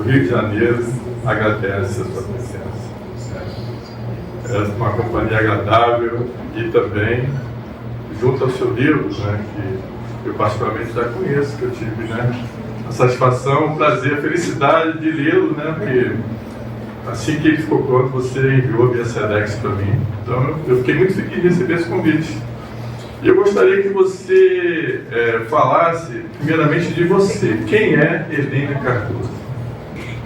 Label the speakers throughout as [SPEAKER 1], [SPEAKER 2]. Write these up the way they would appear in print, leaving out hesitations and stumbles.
[SPEAKER 1] Rio de Janeiro agradece a sua presença. É uma companhia agradável e também, junto ao seu livro, né, que eu particularmente já conheço, que eu tive, né, a satisfação, o prazer, a felicidade de lê-lo, né, porque assim que ele ficou pronto, você enviou via Sedex para mim. Então eu fiquei muito feliz de receber esse convite. E eu gostaria que você falasse, primeiramente, de você. Quem é Helene Cardoso?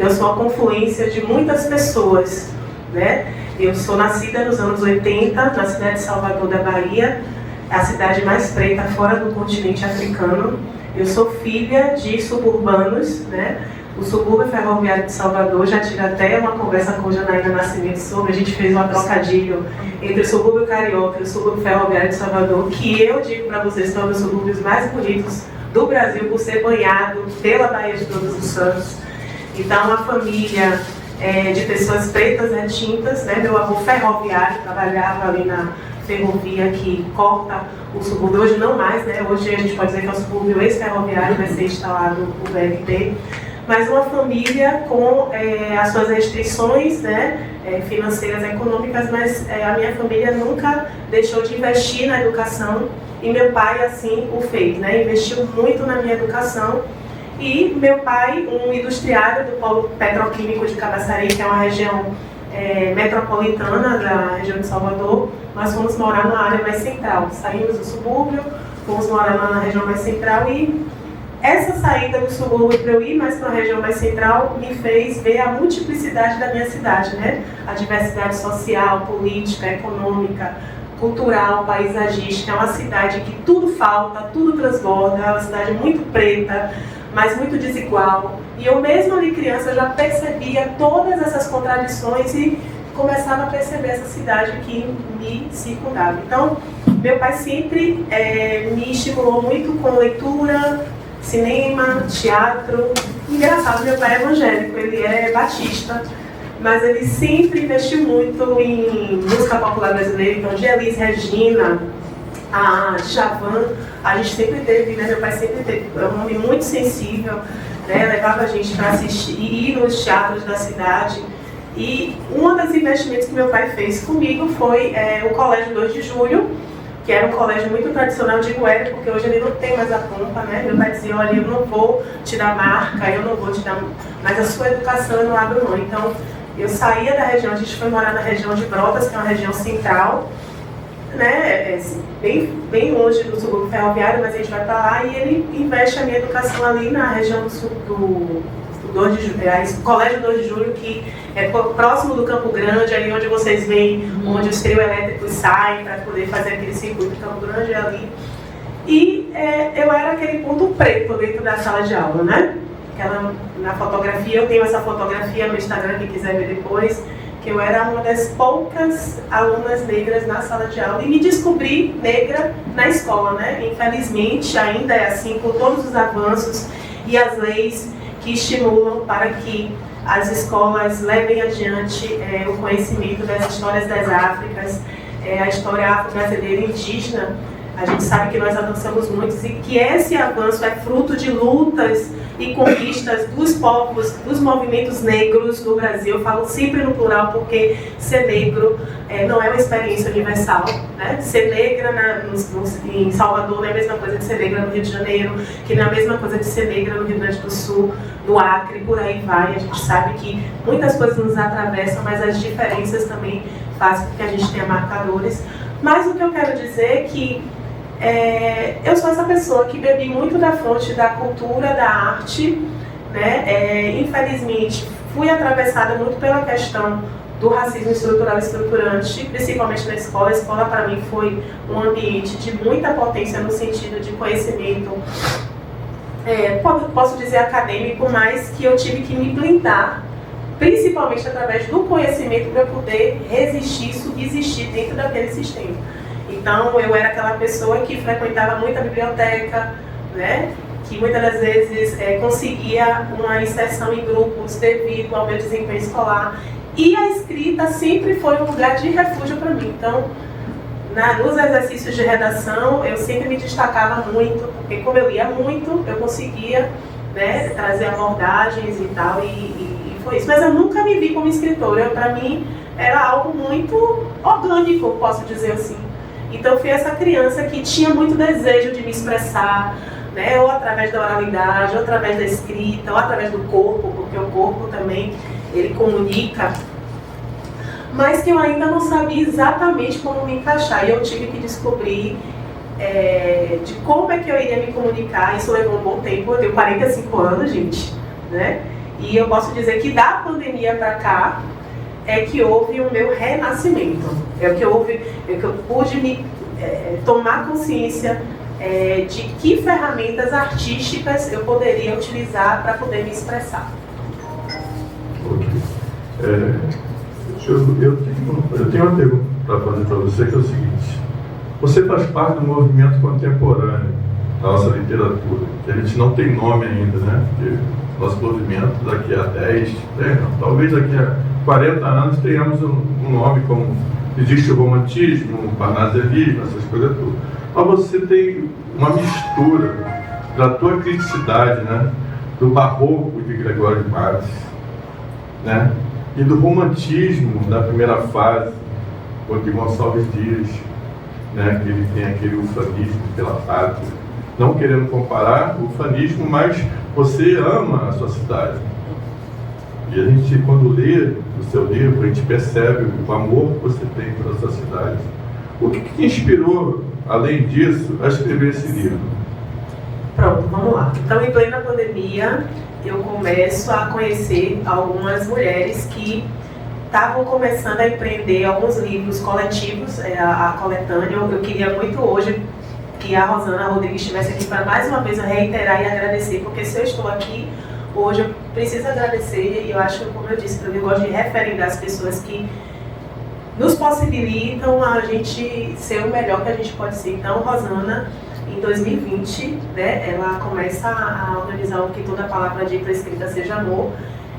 [SPEAKER 2] Eu sou a confluência de muitas pessoas, né? Eu sou nascida nos anos 80, na cidade de Salvador da Bahia, a cidade mais preta fora do continente africano. Eu sou filha de suburbanos, né? O subúrbio ferroviário de Salvador, já tive até uma conversa com Janaína Nascimento sobre, a gente fez um trocadilho entre o subúrbio carioca e o subúrbio ferroviário de Salvador, que eu digo para vocês, são os subúrbios mais bonitos do Brasil, por ser banhado pela Baía de Todos os Santos. Então, uma família de pessoas pretas retintas, né? Meu avô ferroviário, trabalhava ali na ferrovia que corta o subúrbio, hoje não mais, né? Hoje a gente pode dizer que é o subúrbio ex-ferroviário, vai ser instalado o BRT. Mas uma família com as suas restrições, né, financeiras, econômicas, mas a minha família nunca deixou de investir na educação e meu pai assim o fez, né, investiu muito na minha educação. E meu pai, um industriário do polo petroquímico de Cabaçari, que é uma região metropolitana da região de Salvador, nós fomos morar numa área mais central. Saímos do subúrbio, fomos morar na região mais central e essa saída do subúrbio para eu ir mais para a região mais central me fez ver a multiplicidade da minha cidade, né? A diversidade social, política, econômica, cultural, paisagística. É uma cidade que tudo falta, tudo transborda, é uma cidade muito preta, mas muito desigual. E eu mesma ali criança já percebia todas essas contradições e começava a perceber essa cidade que me circundava. Então, meu pai sempre me estimulou muito com leitura, cinema, teatro. Engraçado, meu pai é evangélico, ele é batista, mas ele sempre investiu muito em música popular brasileira. Então, Elis Regina, a Djavan, a gente sempre teve, né? Meu pai sempre teve, é um homem muito sensível, né? Levava a gente para assistir e ir nos teatros da cidade. E um dos investimentos que meu pai fez comigo foi o Colégio 2 de Julho, que era um colégio muito tradicional de Goiás, porque hoje ele não tem mais a pompa, né? Meu pai dizia, olha, eu não vou te dar marca, eu não vou te dar... mas a sua educação eu não abro mão. Então, eu saía da região, a gente foi morar na região de Brotas, que é uma região central, né? Bem longe do subúrbio ferroviário, mas a gente vai para lá e ele investe a minha educação ali na região do 2 de Julho, Colégio 2 de Julho, que é próximo do Campo Grande, ali onde vocês veem, onde os trios elétricos saem para poder fazer aquele circuito de Campo Grande ali. E eu era aquele ponto preto dentro da sala de aula, né? Na fotografia, eu tenho essa fotografia no Instagram, quem quiser ver depois, que eu era uma das poucas alunas negras na sala de aula e me descobri negra na escola, né? Infelizmente, ainda é assim, com todos os avanços e as leis que estimulam para que as escolas levem adiante o conhecimento das histórias das Áfricas, a história afro-brasileira e indígena. A gente sabe que nós avançamos muito e que esse avanço é fruto de lutas e conquistas dos povos, dos movimentos negros do Brasil. Eu falo sempre no plural porque ser negro não é uma experiência universal, né? Ser negra em Salvador não é a mesma coisa de ser negra no Rio de Janeiro, que não é a mesma coisa de ser negra no Rio Grande do Sul, no Acre, por aí vai. A gente sabe que muitas coisas nos atravessam, mas as diferenças também fazem com que a gente tenha marcadores. Mas o que eu quero dizer é que eu sou essa pessoa que bebi muito da fonte da cultura, da arte, né? Infelizmente, fui atravessada muito pela questão do racismo estrutural e estruturante, principalmente na escola. A escola, para mim, foi um ambiente de muita potência no sentido de conhecimento, posso dizer acadêmico, mas que eu tive que me blindar, principalmente através do conhecimento, para eu poder resistir, subsistir dentro daquele sistema. Então, eu era aquela pessoa que frequentava muito a biblioteca, né? Que muitas das vezes conseguia uma inserção em grupos devido ao meu desempenho escolar. E a escrita sempre foi um lugar de refúgio para mim. Então, nos exercícios de redação, eu sempre me destacava muito, porque como eu lia muito, eu conseguia, né, trazer abordagens e tal, e foi isso. Mas eu nunca me vi como escritora. Para mim, era algo muito orgânico, posso dizer assim. Então, eu fui essa criança que tinha muito desejo de me expressar, né? Ou através da oralidade, ou através da escrita, ou através do corpo, porque o corpo também, ele comunica. Mas que eu ainda não sabia exatamente como me encaixar. E eu tive que descobrir de como é que eu iria me comunicar. Isso levou um bom tempo. Eu tenho 45 anos, gente, né? E eu posso dizer que da pandemia para cá é que houve o meu renascimento. É que eu pude tomar consciência de que ferramentas artísticas eu poderia utilizar para poder me expressar.
[SPEAKER 1] Ok. Eu tenho uma pergunta para fazer para você, que é o seguinte: você faz parte do movimento contemporâneo da nossa literatura, que a gente não tem nome ainda, né? Porque nosso movimento daqui a 10, talvez daqui a 40 anos tenhamos um nome, como existe o romantismo, o parnasianismo, essas coisas tudo. Mas você tem uma mistura da tua criticidade, né? Do barroco de Gregório de Matos, né? E do romantismo da primeira fase, de Gonçalves Dias, né? Que ele tem aquele ufanismo pela pátria. Não querendo comparar o ufanismo, mas você ama a sua cidade. E a gente, quando lê o seu livro, a gente percebe o amor que você tem pela sua cidade. O que te inspirou, além disso, a escrever esse livro?
[SPEAKER 2] Pronto, vamos lá. Então, em plena pandemia, eu começo a conhecer algumas mulheres que estavam começando a empreender alguns livros coletivos, a coletânea. Eu queria muito hoje que a Rosana Rodrigues estivesse aqui para mais uma vez eu reiterar e agradecer, porque se eu estou aqui hoje, eu preciso agradecer, e eu acho, como eu disse, eu gosto de referendar as pessoas que nos possibilitam a gente ser o melhor que a gente pode ser. Então, Rosana, em 2020, né, ela começa a organizar o que toda palavra dita escrita seja amor.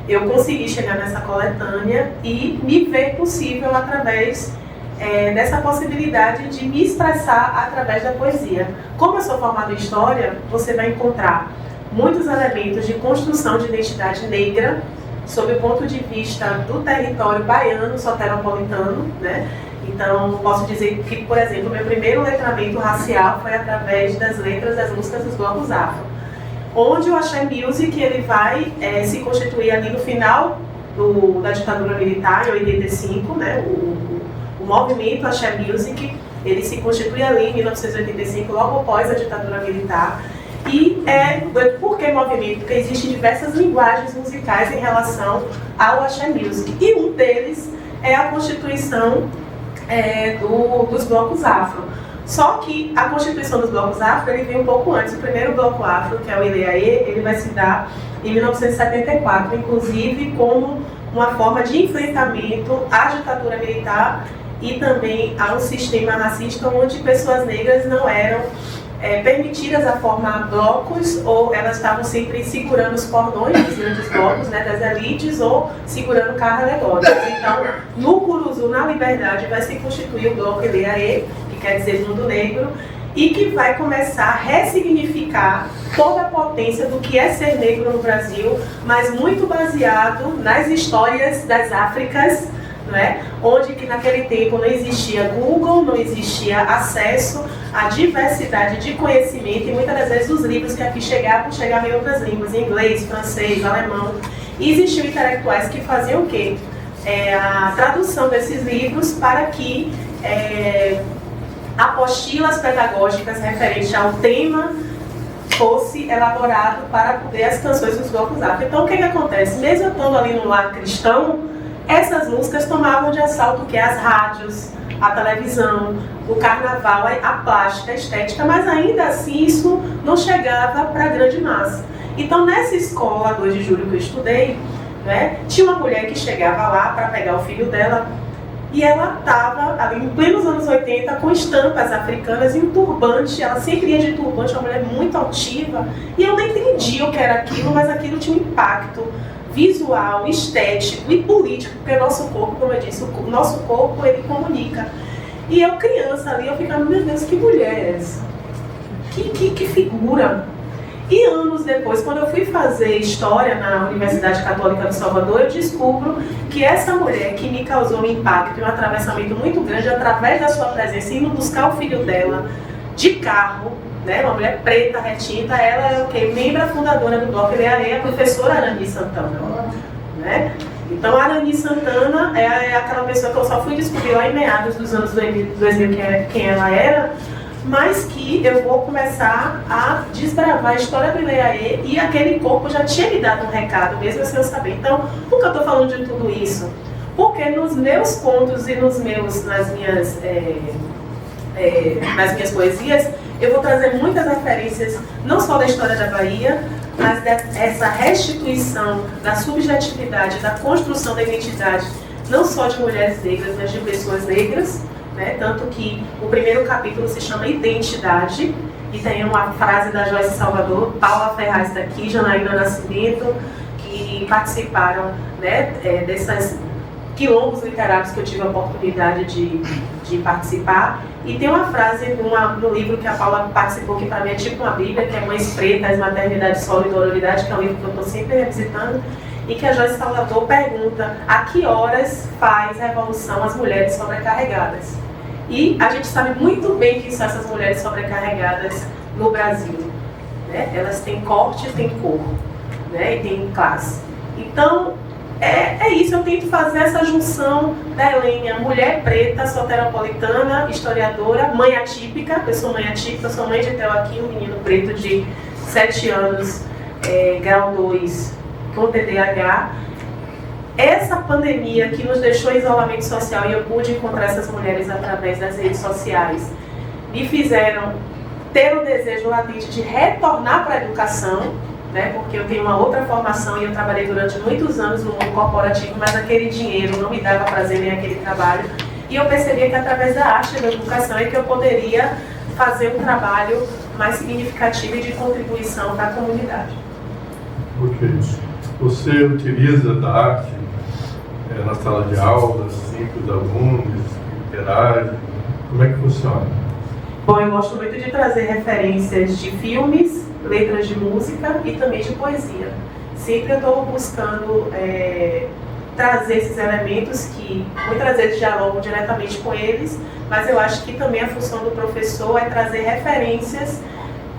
[SPEAKER 2] Eu consegui chegar nessa coletânea e me ver possível através dessa possibilidade de me expressar através da poesia. Como eu sou formada em História, você vai encontrar muitos elementos de construção de identidade negra sob o ponto de vista do território baiano, soteropolitano, né? Então, posso dizer que, por exemplo, meu primeiro letramento racial foi através das letras das músicas dos blocos afro, onde o Axé Music ele vai se constituir ali no final da ditadura militar, em 85, né? O movimento Axé Music, ele se constitui ali em 1985, logo após a ditadura militar. E por que movimento? Porque existem diversas linguagens musicais em relação ao Axé Music. E um deles é a constituição dos blocos afro. Só que a constituição dos blocos afro ele vem um pouco antes. O primeiro bloco afro, que é o Ileaê, ele vai se dar em 1974, inclusive como uma forma de enfrentamento à ditadura militar e também ao sistema racista, onde pessoas negras não eram permitidas a formar blocos, ou elas estavam sempre segurando os cordões dos grandes blocos, né, das elites, ou segurando carros alegóricos. Então, no Curuzu, na Liberdade, vai se constituir o bloco Ileaê, que quer dizer mundo negro, e que vai começar a ressignificar toda a potência do que é ser negro no Brasil, mas muito baseado nas histórias das Áfricas, né? Onde que naquele tempo não existia Google, não existia acesso à diversidade de conhecimento, e muitas das vezes os livros que aqui chegavam em outras línguas, em inglês, francês, alemão. E existiam intelectuais que faziam o quê? A tradução desses livros para que apostilas pedagógicas referentes ao tema fosse elaborado para poder as canções dos blocos afro. Então, o que acontece? Mesmo eu estando ali no lar cristão, essas músicas tomavam de assalto as rádios, a televisão, o carnaval, a plástica, a estética, mas ainda assim isso não chegava para a grande massa. Então, nessa escola 2 de julho que eu estudei, né, tinha uma mulher que chegava lá para pegar o filho dela, e ela estava ali em plenos anos 80 com estampas africanas e um turbante. Ela sempre ia de turbante, uma mulher muito altiva, e eu não entendia o que era aquilo, mas aquilo tinha um impacto visual, estético e político, porque o nosso corpo, como eu disse, o nosso corpo ele comunica. E eu criança ali, eu ficava, meu Deus, que mulher é essa? Que figura! E anos depois, quando eu fui fazer História na Universidade Católica de Salvador, eu descubro que essa mulher que me causou um impacto e um atravessamento muito grande através da sua presença, indo buscar o filho dela de carro, né, uma mulher preta, retinta, ela é o quê? Membro fundadora do Bloco LEAE, a professora Arani Santana. Né? Então, a Arani Santana é aquela pessoa que eu só fui descobrir lá em meados dos anos 2000 quem ela era, mas que eu vou começar a desbravar a história do LEAE e aquele corpo já tinha me dado um recado, mesmo sem eu saber. Então, por que eu estou falando de tudo isso? Porque nos meus contos e nas minhas poesias, eu vou trazer muitas referências, não só da história da Bahia, mas dessa restituição da subjetividade, da construção da identidade, não só de mulheres negras, mas de pessoas negras, né? Tanto que o primeiro capítulo se chama Identidade, e tem uma frase da Joyce Salvador, Paula Ferraz daqui, Janaína Nascimento, que participaram, né, dessas quilombos literários que eu tive a oportunidade de participar. E tem uma frase no livro que a Paula participou, que para mim é tipo uma bíblia, que é Mães Pretas, Maternidade, Solo e Dororidade, que é um livro que eu estou sempre revisitando, e que a Joyce Salvador pergunta a que horas faz revolução as mulheres sobrecarregadas. E a gente sabe muito bem quem são essas mulheres sobrecarregadas no Brasil. Né? Elas têm corte, têm cor, né? E têm classe. Então, é isso, eu tento fazer essa junção da Helênia, mulher preta, soteropolitana, historiadora, mãe atípica, eu sou mãe atípica, eu sou mãe de Theo aqui, um menino preto de 7 anos, grau 2, com TDAH. Essa pandemia que nos deixou em isolamento social, e eu pude encontrar essas mulheres através das redes sociais, me fizeram ter o desejo latente de retornar para a educação, né, porque eu tenho uma outra formação e eu trabalhei durante muitos anos no mundo corporativo, mas aquele dinheiro não me dava prazer nem aquele trabalho. E eu percebia que através da arte e da educação é que eu poderia fazer um trabalho mais significativo e de contribuição para a comunidade.
[SPEAKER 1] Ok. Você utiliza da arte na sala de aula, assim, com os alunos, interage? Como é que funciona?
[SPEAKER 2] Bom, eu gosto muito de trazer referências de filmes, letras de música e também de poesia. Sempre eu estou buscando trazer esses elementos que muitas vezes dialogam diretamente com eles, mas eu acho que também a função do professor é trazer referências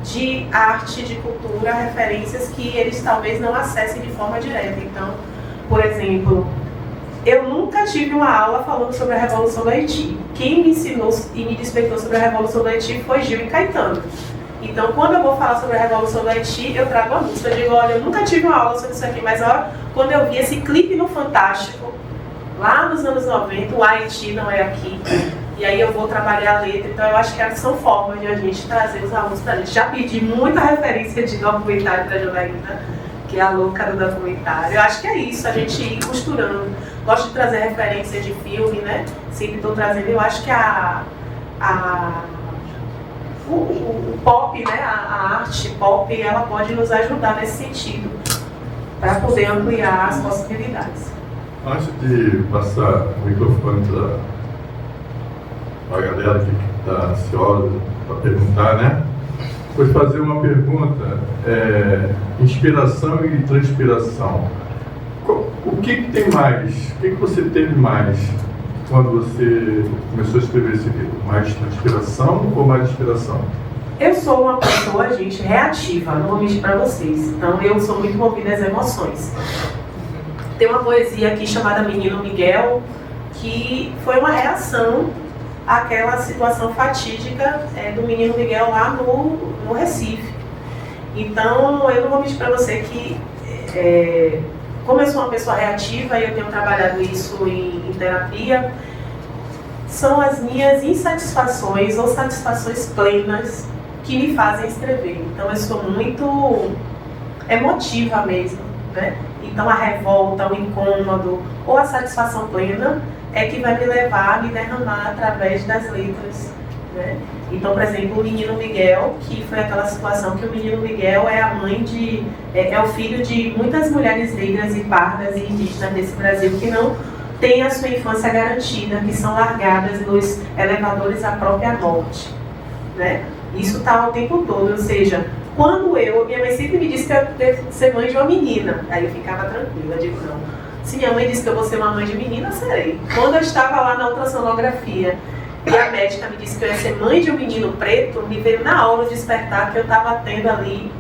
[SPEAKER 2] de arte, de cultura, referências que eles talvez não acessem de forma direta. Então, por exemplo, eu nunca tive uma aula falando sobre a Revolução do Haiti. Quem me ensinou e me despertou sobre a Revolução do Haiti foi Gil e Caetano. Então, quando eu vou falar sobre a Revolução do Haiti, eu trago a música. Eu digo, olha, eu nunca tive uma aula sobre isso aqui, mas quando eu vi esse clipe no Fantástico, lá nos anos 90, o Haiti não é aqui, e aí eu vou trabalhar a letra. Então, eu acho que são formas de a gente trazer os alunos para a gente. Já pedi muita referência de documentário para a Janaína, que é a louca do documentário. Eu acho que é isso, a gente ir costurando. Gosto de trazer referência de filme, né? Sempre estou trazendo. Eu acho que o pop, né? A arte pop, ela pode nos ajudar nesse sentido, para poder ampliar as possibilidades.
[SPEAKER 1] Antes de passar o microfone para a galera que está ansiosa para perguntar, né? Vou fazer uma pergunta, inspiração e transpiração. O que tem mais? O que você teve mais quando você começou a escrever esse livro? Mais transpiração ou mais inspiração?
[SPEAKER 2] Eu sou uma pessoa, gente, reativa, não vou mentir para vocês. Então, eu sou muito movida às emoções. Tem uma poesia aqui chamada Menino Miguel, que foi uma reação àquela situação fatídica do Menino Miguel lá no Recife. Então, eu não vou mentir para você que, como eu sou uma pessoa reativa e eu tenho trabalhado isso em terapia, são as minhas insatisfações ou satisfações plenas que me fazem escrever. Então, eu sou muito emotiva mesmo, né? Então, a revolta, o incômodo ou a satisfação plena é que vai me levar a me derramar através das letras, né? Então, por exemplo, o Menino Miguel, que foi aquela situação que o Menino Miguel é a mãe é o filho de muitas mulheres negras e pardas e indígenas desse Brasil que não têm a sua infância garantida, que são largadas nos elevadores à própria morte, né? Isso está o tempo todo, ou seja, Quando minha mãe sempre me disse que eu devo ser mãe de uma menina, aí eu ficava tranquila, eu digo, não. Se minha mãe disse que eu vou ser uma mãe de menina, serei. Quando eu estava lá na ultrassonografia e a médica me disse que eu ia ser mãe de um menino preto, me veio na hora de despertar que eu estava tendo ali,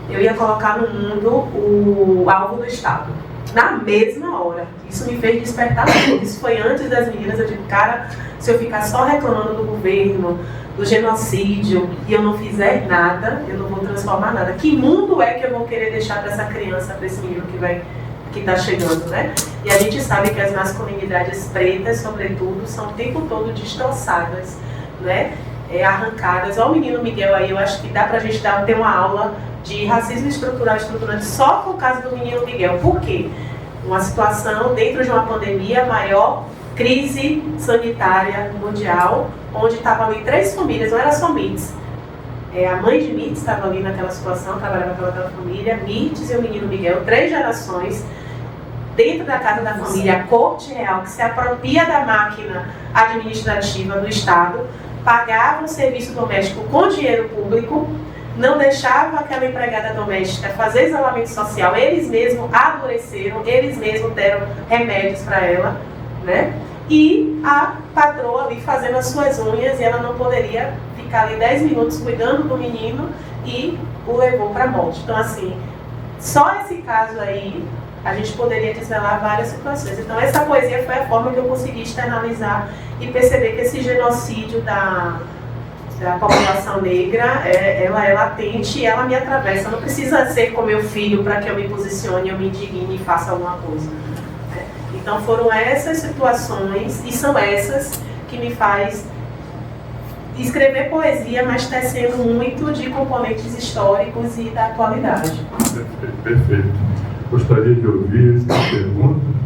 [SPEAKER 2] eu ia colocar no mundo o alvo do Estado. Na mesma hora. Isso me fez despertar tudo. Isso foi antes das meninas. Eu digo, cara, se eu ficar só reclamando do governo, do genocídio, e eu não fizer nada, eu não vou transformar nada. Que mundo é que eu vou querer deixar para essa criança, para esse menino que está chegando, né? E a gente sabe que as masculinidades pretas, sobretudo, são o tempo todo destroçadas, né? Arrancadas. Olha o menino Miguel aí, eu acho que dá pra gente ter uma aula de racismo estrutural e estruturante só por causa do menino Miguel. Por quê? Uma situação dentro de uma pandemia, maior crise sanitária mundial, onde estavam ali 3 famílias, não era só Mitz. A mãe de Mitz estava ali naquela situação, trabalhava com aquela família, Mitz e o menino Miguel, 3 gerações, dentro da casa da família, a corte real, que se apropria da máquina administrativa do Estado, pagava o serviço doméstico com dinheiro público, não deixava aquela empregada doméstica fazer isolamento social, eles mesmos adoeceram, eles mesmos deram remédios para ela, né? E a patroa ali fazendo as suas unhas, e ela não poderia ficar ali 10 minutos cuidando do menino e o levou para a morte. Então, assim, só esse caso aí, a gente poderia desvelar várias situações. Então, essa poesia foi a forma que eu consegui externalizar e perceber que esse genocídio da população negra, ela é latente e ela me atravessa. Não precisa ser com meu filho para que eu me posicione, eu me indigne e faça alguma coisa. Então foram essas situações, e são essas que me faz escrever poesia, mas tecendo muito de componentes históricos e da atualidade.
[SPEAKER 1] Perfeito, perfeito. Gostaria de ouvir essa pergunta.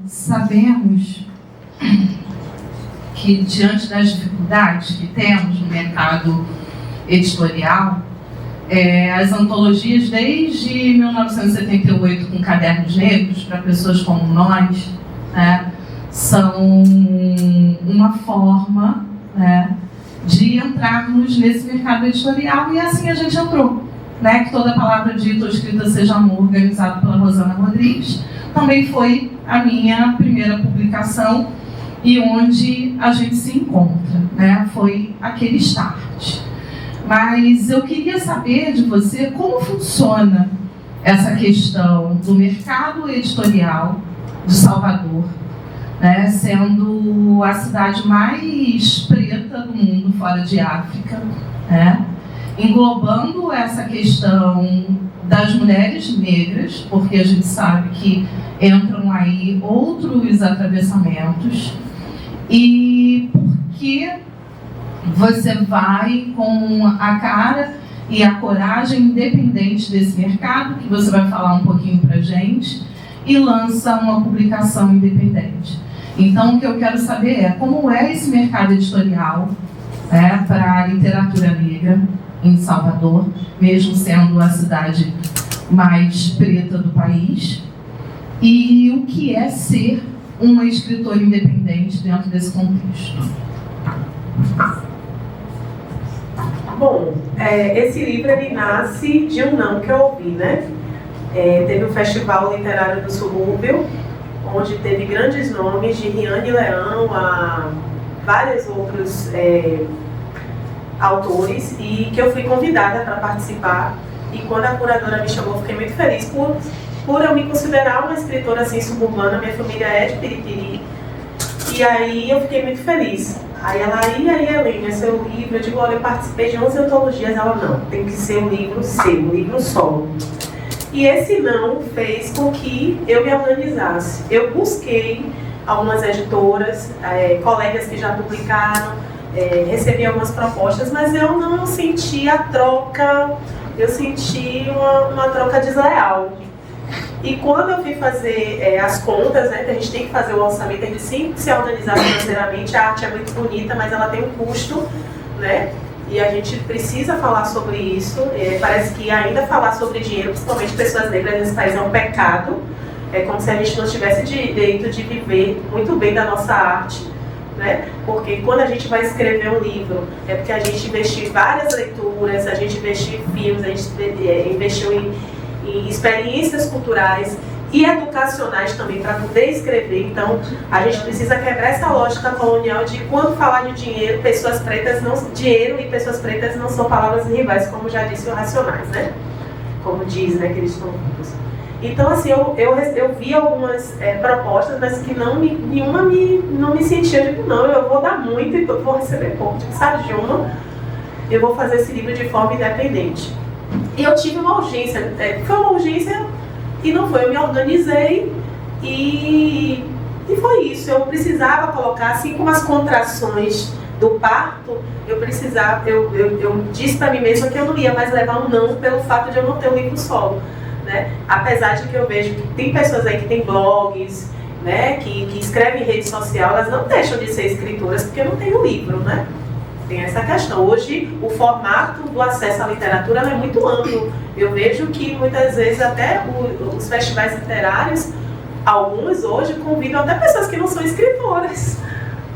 [SPEAKER 3] Sabemos que, diante das dificuldades que temos no mercado editorial, as antologias, desde 1978, com Cadernos Negros, para pessoas como nós, são uma forma de entrarmos nesse mercado editorial, e assim a gente entrou. Que toda palavra dita ou escrita seja amor, organizado pela Rosana Rodrigues, também foi a minha primeira publicação e onde a gente se encontra, foi aquele start. Mas eu queria saber de você como funciona essa questão do mercado editorial de Salvador, sendo a cidade mais preta do mundo, fora de África, englobando essa questão das mulheres negras, porque a gente sabe que entram aí outros atravessamentos, e porque você vai com a cara e a coragem independente desse mercado, que você vai falar um pouquinho pra gente, e lança uma publicação independente. Então, o que eu quero saber é como é esse mercado editorial para a literatura negra em Salvador, mesmo sendo a cidade mais preta do país, e o que é ser uma escritora independente dentro desse contexto.
[SPEAKER 2] Bom, esse livro ele nasce de um não que eu ouvi, teve o Festival Literário do Subúrbio, onde teve grandes nomes, de Riane Leão a vários outros autores, e que eu fui convidada para participar. E quando a curadora me chamou, eu fiquei muito feliz por eu me considerar uma escritora assim suburbana. Minha família é de Piripiri, e aí eu fiquei muito feliz. Aí ela, e aí Helena, seu livro? Eu digo, olha, eu participei de 11 antologias. Ela, não, tem que ser um livro seu, um livro solo. E esse não fez com que eu me organizasse. Eu busquei algumas editoras, colegas que já publicaram, recebi algumas propostas, mas eu não senti a troca, eu senti uma troca desleal. E quando eu fui fazer as contas, que a gente tem que fazer o orçamento, a gente tem que se organizar financeiramente, a arte é muito bonita, mas ela tem um custo, e a gente precisa falar sobre isso. Parece que ainda falar sobre dinheiro, principalmente pessoas negras nesse país, é um pecado. é como se a gente não tivesse direito de viver muito bem da nossa arte, né? Porque quando a gente vai escrever um livro, é porque a gente investiu em várias leituras, a gente investiu em filmes, a gente investiu em experiências culturais e educacionais também para poder escrever. Então, a gente precisa quebrar essa lógica colonial de quando falar de dinheiro, dinheiro e pessoas pretas não são palavras rivais, como já disse o Racionais, né? Como diz, né, que eles estão juntos. Então, assim, eu vi algumas propostas, mas que nenhuma não me sentia, eu digo, não, eu vou dar muito e vou receber pouco. Tipo, sabe de uma? Eu vou fazer esse livro de forma independente. E eu tive uma urgência, foi uma urgência e não foi, eu me organizei e foi isso. Eu precisava colocar, assim como as contrações do parto, eu disse para mim mesma que eu não ia mais levar um não pelo fato de eu não ter um livro solo. Né? Apesar de que eu vejo que tem pessoas aí que têm blogs, né, que escrevem em rede social, elas não deixam de ser escritoras porque não tem um livro, né? Tem essa questão. Hoje, o formato do acesso à literatura é muito amplo. Eu vejo que muitas vezes até os festivais literários, alguns hoje convidam até pessoas que não são escritoras,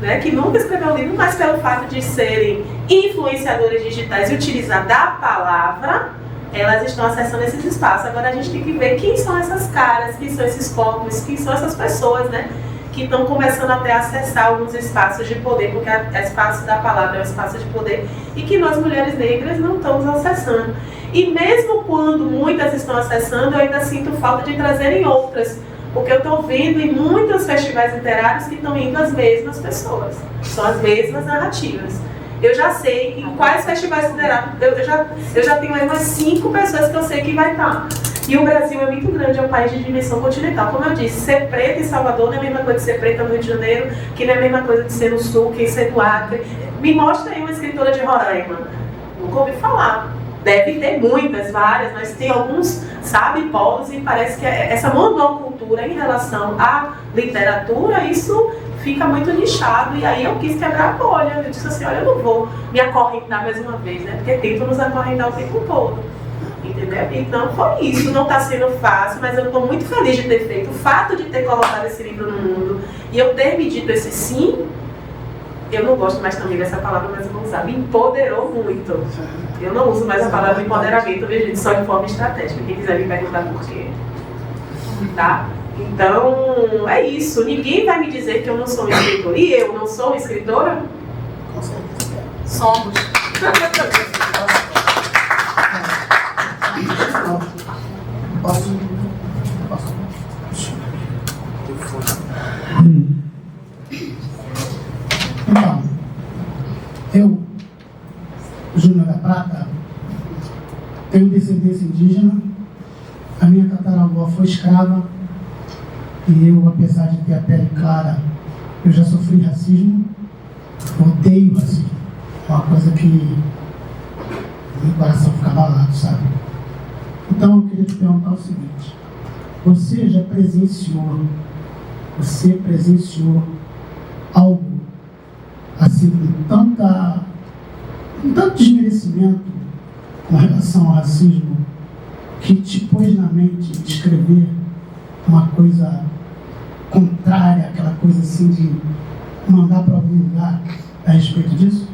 [SPEAKER 2] né, que nunca escreveram livro, mas pelo fato de serem influenciadoras digitais e utilizar da palavra, elas estão acessando esses espaços. Agora a gente tem que ver quem são essas caras, quem são esses corpos, quem são essas pessoas, né, que estão começando até a acessar alguns espaços de poder, porque o espaço da palavra é um espaço de poder e que nós, mulheres negras, não estamos acessando. E mesmo quando muitas estão acessando, eu ainda sinto falta de trazerem outras, porque eu estou vendo em muitos festivais literários que estão indo as mesmas pessoas, são as mesmas narrativas. Eu já sei em quais festivais literários, eu já tenho aí umas 5 pessoas que eu sei que vai estar. E o Brasil é muito grande, é um país de dimensão continental. Como eu disse, ser preta em Salvador não é a mesma coisa de ser preta no Rio de Janeiro, que não é a mesma coisa de ser no Sul, que ser do Acre. Me mostra aí uma escritora de Roraima. Nunca ouvi falar. Deve ter muitas, várias, mas tem alguns, sabe, polos, e parece que essa monocultura em relação à literatura, isso fica muito nichado, e aí eu quis quebrar a bolha. Eu disse assim, olha, eu não vou me acorrentar mais uma vez, né? Porque tentam nos acorrentar o tempo todo. Entendeu? Então foi isso, não está sendo fácil, mas eu estou muito feliz de ter feito. O fato de ter colocado esse livro no mundo e eu ter me dito esse sim, eu não gosto mais também dessa palavra, mas eu vou usar, me empoderou muito. Eu não uso mais a palavra empoderamento, vejo só de forma estratégica. Quem quiser me perguntar por quê. Tá? Então, é isso. Ninguém vai me dizer que eu não sou uma escritora. E eu não sou uma escritora?
[SPEAKER 4] Com certeza.
[SPEAKER 2] Somos.
[SPEAKER 4] Posso? Então, eu, Júnior da Prata, tenho descendência indígena, a minha tataravó foi escrava e eu, apesar de ter a pele clara, eu já sofri racismo, odeio racismo, é uma coisa que meu coração fica abalado, sabe? Então eu queria te perguntar o seguinte, você presenciou algo assim com tanto desmerecimento com relação ao racismo que te pôs na mente de escrever uma coisa contrária, aquela coisa assim de mandar para algum lugar a respeito disso?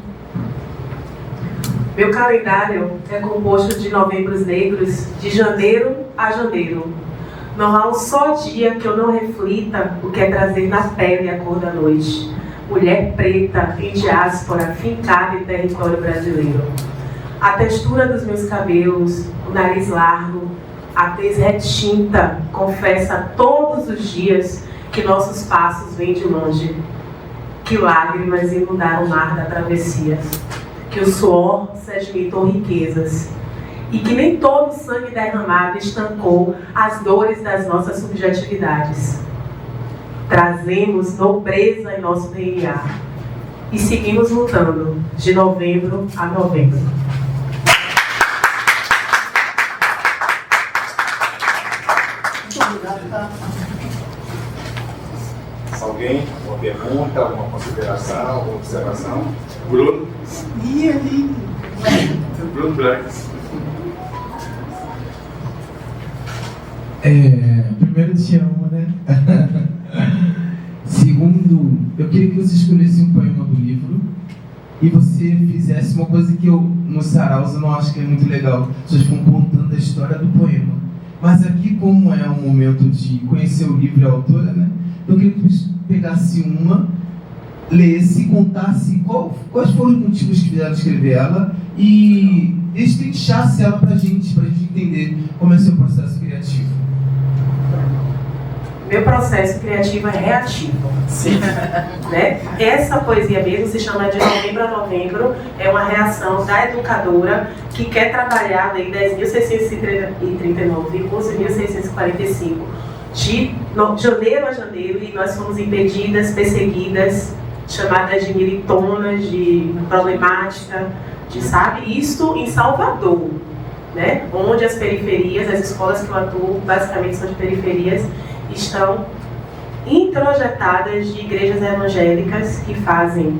[SPEAKER 2] Meu calendário é composto de novembros negros, de janeiro a janeiro. Não há um só dia que eu não reflita o que é trazer na pele a cor da noite. Mulher preta, em diáspora, fincada em território brasileiro. A textura dos meus cabelos, o nariz largo, a tez retinta, confessa todos os dias que nossos passos vêm de longe. Que lágrimas inundaram o mar da travessia. Que o suor sedimentou riquezas. E que nem todo o sangue derramado estancou as dores das nossas subjetividades. Trazemos nobreza em nosso DNA e seguimos lutando de novembro a novembro.
[SPEAKER 5] Alguém? Uma pergunta, uma consideração, uma observação?
[SPEAKER 1] Bruno?
[SPEAKER 4] E ali?
[SPEAKER 1] Bruno Black.
[SPEAKER 6] Primeiro, te amo, né? Segundo, eu queria que você escolhesse um poema do livro e você fizesse uma coisa que eu, nos saraus, eu não acho que é muito legal. As pessoas ficam contando a história do poema. Mas aqui, como é um momento de conhecer o livro e a autora, né? Eu queria que você pegasse uma, lesse, contasse quais foram os motivos que fizeram escrever ela e destrinchasse ela pra gente entender como é o seu processo criativo.
[SPEAKER 2] Meu processo criativo é reativo.
[SPEAKER 6] Sim.
[SPEAKER 2] Né? Essa poesia mesmo se chama De Novembro a Novembro, é uma reação da educadora que quer trabalhar em 10.639 e 11.645 de janeiro a janeiro, e nós fomos impedidas, perseguidas, chamadas de militonas, de problemática, sabe? Isso em Salvador, né? Onde as periferias, as escolas que eu atuo, basicamente são de periferias, estão introjetadas de igrejas evangélicas que fazem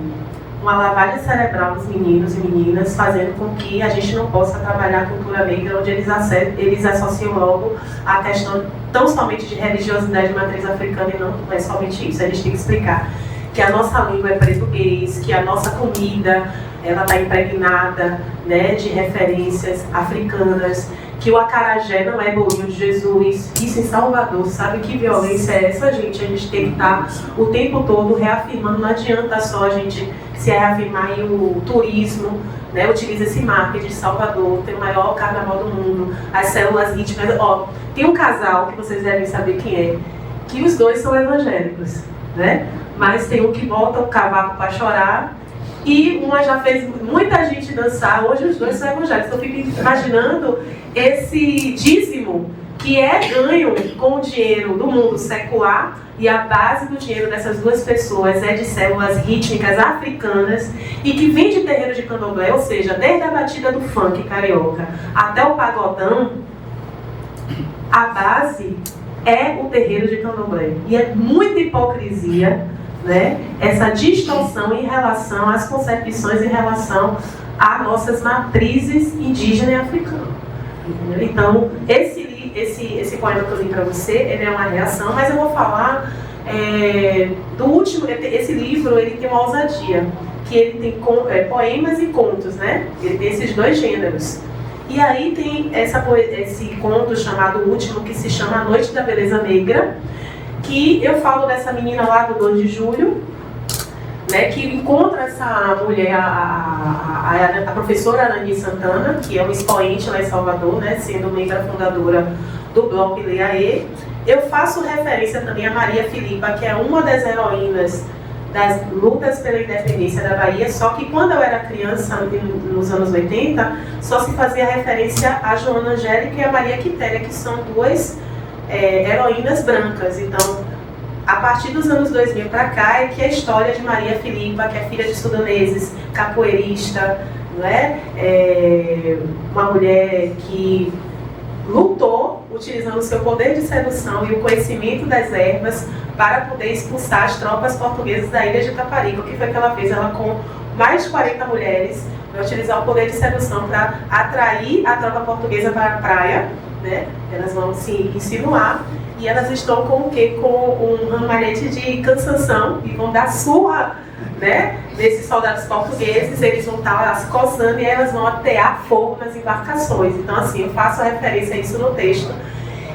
[SPEAKER 2] uma lavagem cerebral dos meninos e meninas, fazendo com que a gente não possa trabalhar a cultura negra, onde eles associam logo a questão tão somente de religiosidade de matriz africana, e não é somente isso. A gente tem que explicar que a nossa língua é português, que a nossa comida ela está impregnada, né, de referências africanas, que o acarajé não é bolinho de Jesus. Isso em Salvador, sabe que violência é essa, gente? A gente tem que estar o tempo todo reafirmando. Não adianta só a gente se reafirmar em o turismo, né? Utiliza esse marketing de Salvador, tem o maior carnaval do mundo, as células rítmicas. Ó, tem um casal que vocês devem saber quem é, que os dois são evangélicos, né? Mas tem um que bota o cavaco para chorar, e uma já fez muita gente dançar. Hoje os dois são evangélicos. Eu fico imaginando esse dízimo que é ganho com o dinheiro do mundo secular, e a base do dinheiro dessas duas pessoas é de células rítmicas africanas e que vem de terreiro de candomblé, ou seja, desde a batida do funk carioca até o pagodão, a base é o terreiro de candomblé. E é muita hipocrisia, né, essa distorção em relação às concepções em relação a nossas matrizes indígena e africana. Então, esse poema que eu li para você, ele é uma reação, mas eu vou falar do último. Esse livro ele tem uma ousadia, que ele tem poemas e contos, né? Ele tem esses dois gêneros. E aí tem esse conto chamado O Último, que se chama A Noite da Beleza Negra, que eu falo dessa menina lá do 2 de julho, né, que encontra essa mulher, a professora Arani Santana, que é uma expoente lá em Salvador, né, sendo membro fundadora do Bloco Ileaê. Eu faço referência também a Maria Filipa, que é uma das heroínas das lutas pela independência da Bahia, só que quando eu era criança, nos anos 80, só se fazia referência a Joana Angélica e a Maria Quitéria, que são duas heroínas brancas. Então, a partir dos anos 2000 para cá é que a história de Maria Filipa, que é filha de sudaneses, capoeirista, não é? Uma mulher que lutou utilizando o seu poder de sedução e o conhecimento das ervas para poder expulsar as tropas portuguesas da ilha de Taparica. O que foi que ela fez? Ela, com mais de 40 mulheres, vai utilizar o poder de sedução para atrair a tropa portuguesa para a praia, né? Elas vão se insinuar e elas estão com o quê? Com um ramalhete de cansanção, e vão dar surra, né, nesses soldados portugueses. Eles vão estar lá se coçando e elas vão atear fogo nas embarcações. Então, assim, eu faço referência a isso no texto.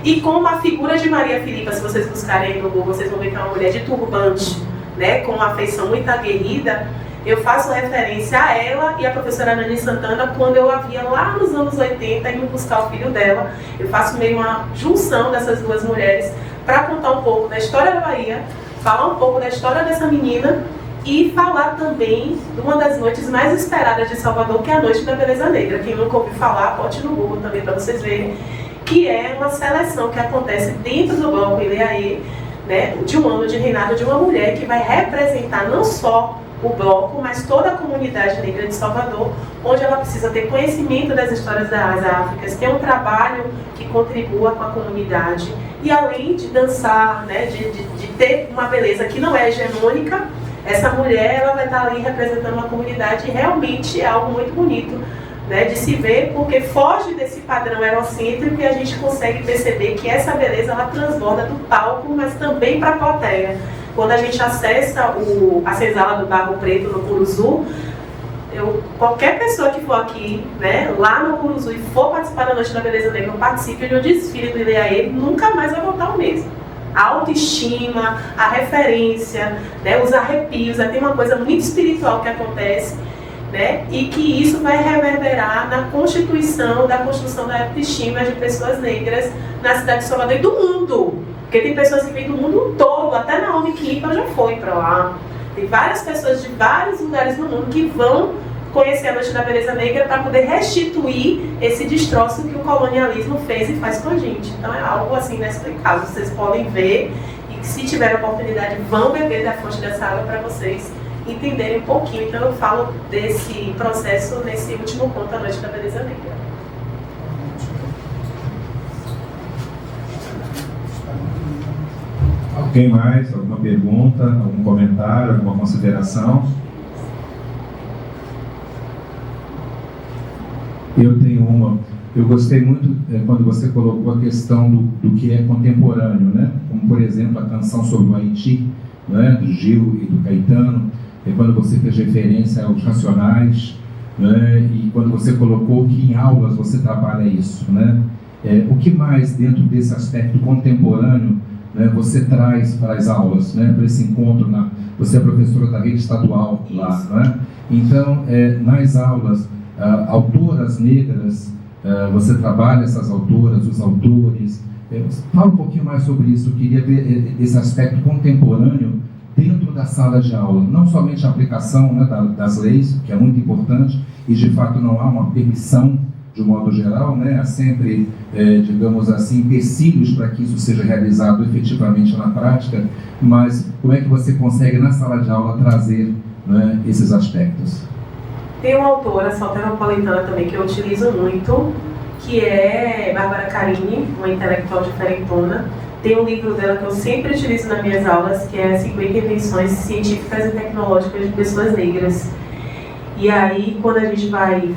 [SPEAKER 2] E com a figura de Maria Filipa, se vocês buscarem no Google, vocês vão ver que é uma mulher de turbante, né, com uma feição muito aguerrida. Eu faço referência a ela e a professora Arani Santana quando eu a via lá nos anos 80 indo buscar o filho dela. Eu faço meio uma junção dessas duas mulheres para contar um pouco da história da Bahia, falar um pouco da história dessa menina e falar também de uma das noites mais esperadas de Salvador, que é a Noite da Beleza Negra. Quem nunca ouviu falar, pode ir no Google também para vocês verem, que é uma seleção que acontece dentro do Bloco Ileaê, né, de um ano de reinado de uma mulher que vai representar não só o bloco, mas toda a comunidade negra de Salvador, onde ela precisa ter conhecimento das histórias das Áfricas, ter um trabalho que contribua com a comunidade, e além de dançar, né, de ter uma beleza que não é hegemônica, essa mulher ela vai estar ali representando uma comunidade, e realmente é algo muito bonito, né, de se ver, porque foge desse padrão eurocêntrico e a gente consegue perceber que essa beleza ela transborda do palco, mas também para a plateia. Quando a gente acessa a senzala do Barro Preto no Curuzu, qualquer pessoa que for aqui, né, lá no Curuzu e for participar da Noite da Beleza Negra, participe de um desfile do Ileaê, nunca mais vai voltar o mesmo. A autoestima, a referência, né, os arrepios, tem uma coisa muito espiritual que acontece, né, e que isso vai reverberar na construção da autoestima de pessoas negras na cidade de Salvador e do mundo. Porque tem pessoas que vêm do mundo todo, até Naomi Campbell já foi para lá. Tem várias pessoas de vários lugares do mundo que vão conhecer a Noite da Beleza Negra para poder restituir esse destroço que o colonialismo fez e faz com a gente. Então é algo assim inexplicável. Vocês podem ver e se tiver oportunidade, vão beber da fonte dessa água para vocês entenderem um pouquinho. Então eu falo desse processo nesse último conto, A Noite da Beleza Negra.
[SPEAKER 5] Alguém mais? Alguma pergunta? Algum comentário? Alguma consideração? Eu tenho uma. Eu gostei muito quando você colocou a questão do que é contemporâneo, né? Como, por exemplo, a canção sobre o Haiti, né? Do Gil e do Caetano, quando você fez referência aos Racionais, né? E quando você colocou que em aulas você trabalha isso, né? O que mais dentro desse aspecto contemporâneo, né, você traz para as aulas, né, para esse encontro? Você é professora da rede estadual lá, né? Então, nas aulas, autoras negras, você trabalha essas autoras, os autores. Fala um pouquinho mais sobre isso. Eu queria ver esse aspecto contemporâneo dentro da sala de aula, não somente a aplicação, né, das leis, que é muito importante, e de fato não há uma permissão de um modo geral, né? Há sempre, digamos assim, empecilhos para que isso seja realizado efetivamente na prática, mas como é que você consegue na sala de aula trazer, né, esses aspectos?
[SPEAKER 2] Tem uma autora soteropolitana também que eu utilizo muito, que é Bárbara Carini, uma intelectual diferentona. Tem um livro dela que eu sempre utilizo nas minhas aulas, que é 50 Invenções Científicas e Tecnológicas de Pessoas Negras. E aí, quando a gente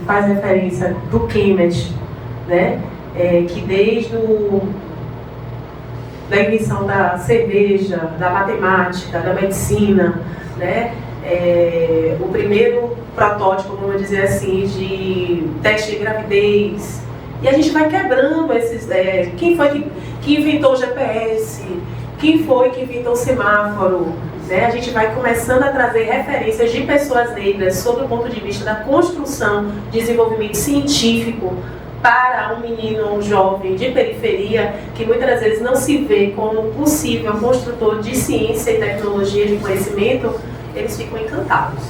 [SPEAKER 2] faz referência do Kemet, né, que desde da invenção da cerveja, da matemática, da medicina, né, o primeiro protótipo, vamos dizer assim, de teste de gravidez, e a gente vai quebrando esses... quem foi que inventou o GPS? Quem foi que inventou o semáforo? Né? A gente vai começando a trazer referências de pessoas negras sob o ponto de vista da construção, desenvolvimento científico para um menino, um jovem de periferia, que muitas das vezes não se vê como possível construtor de ciência e tecnologia, de conhecimento. Eles ficam encantados,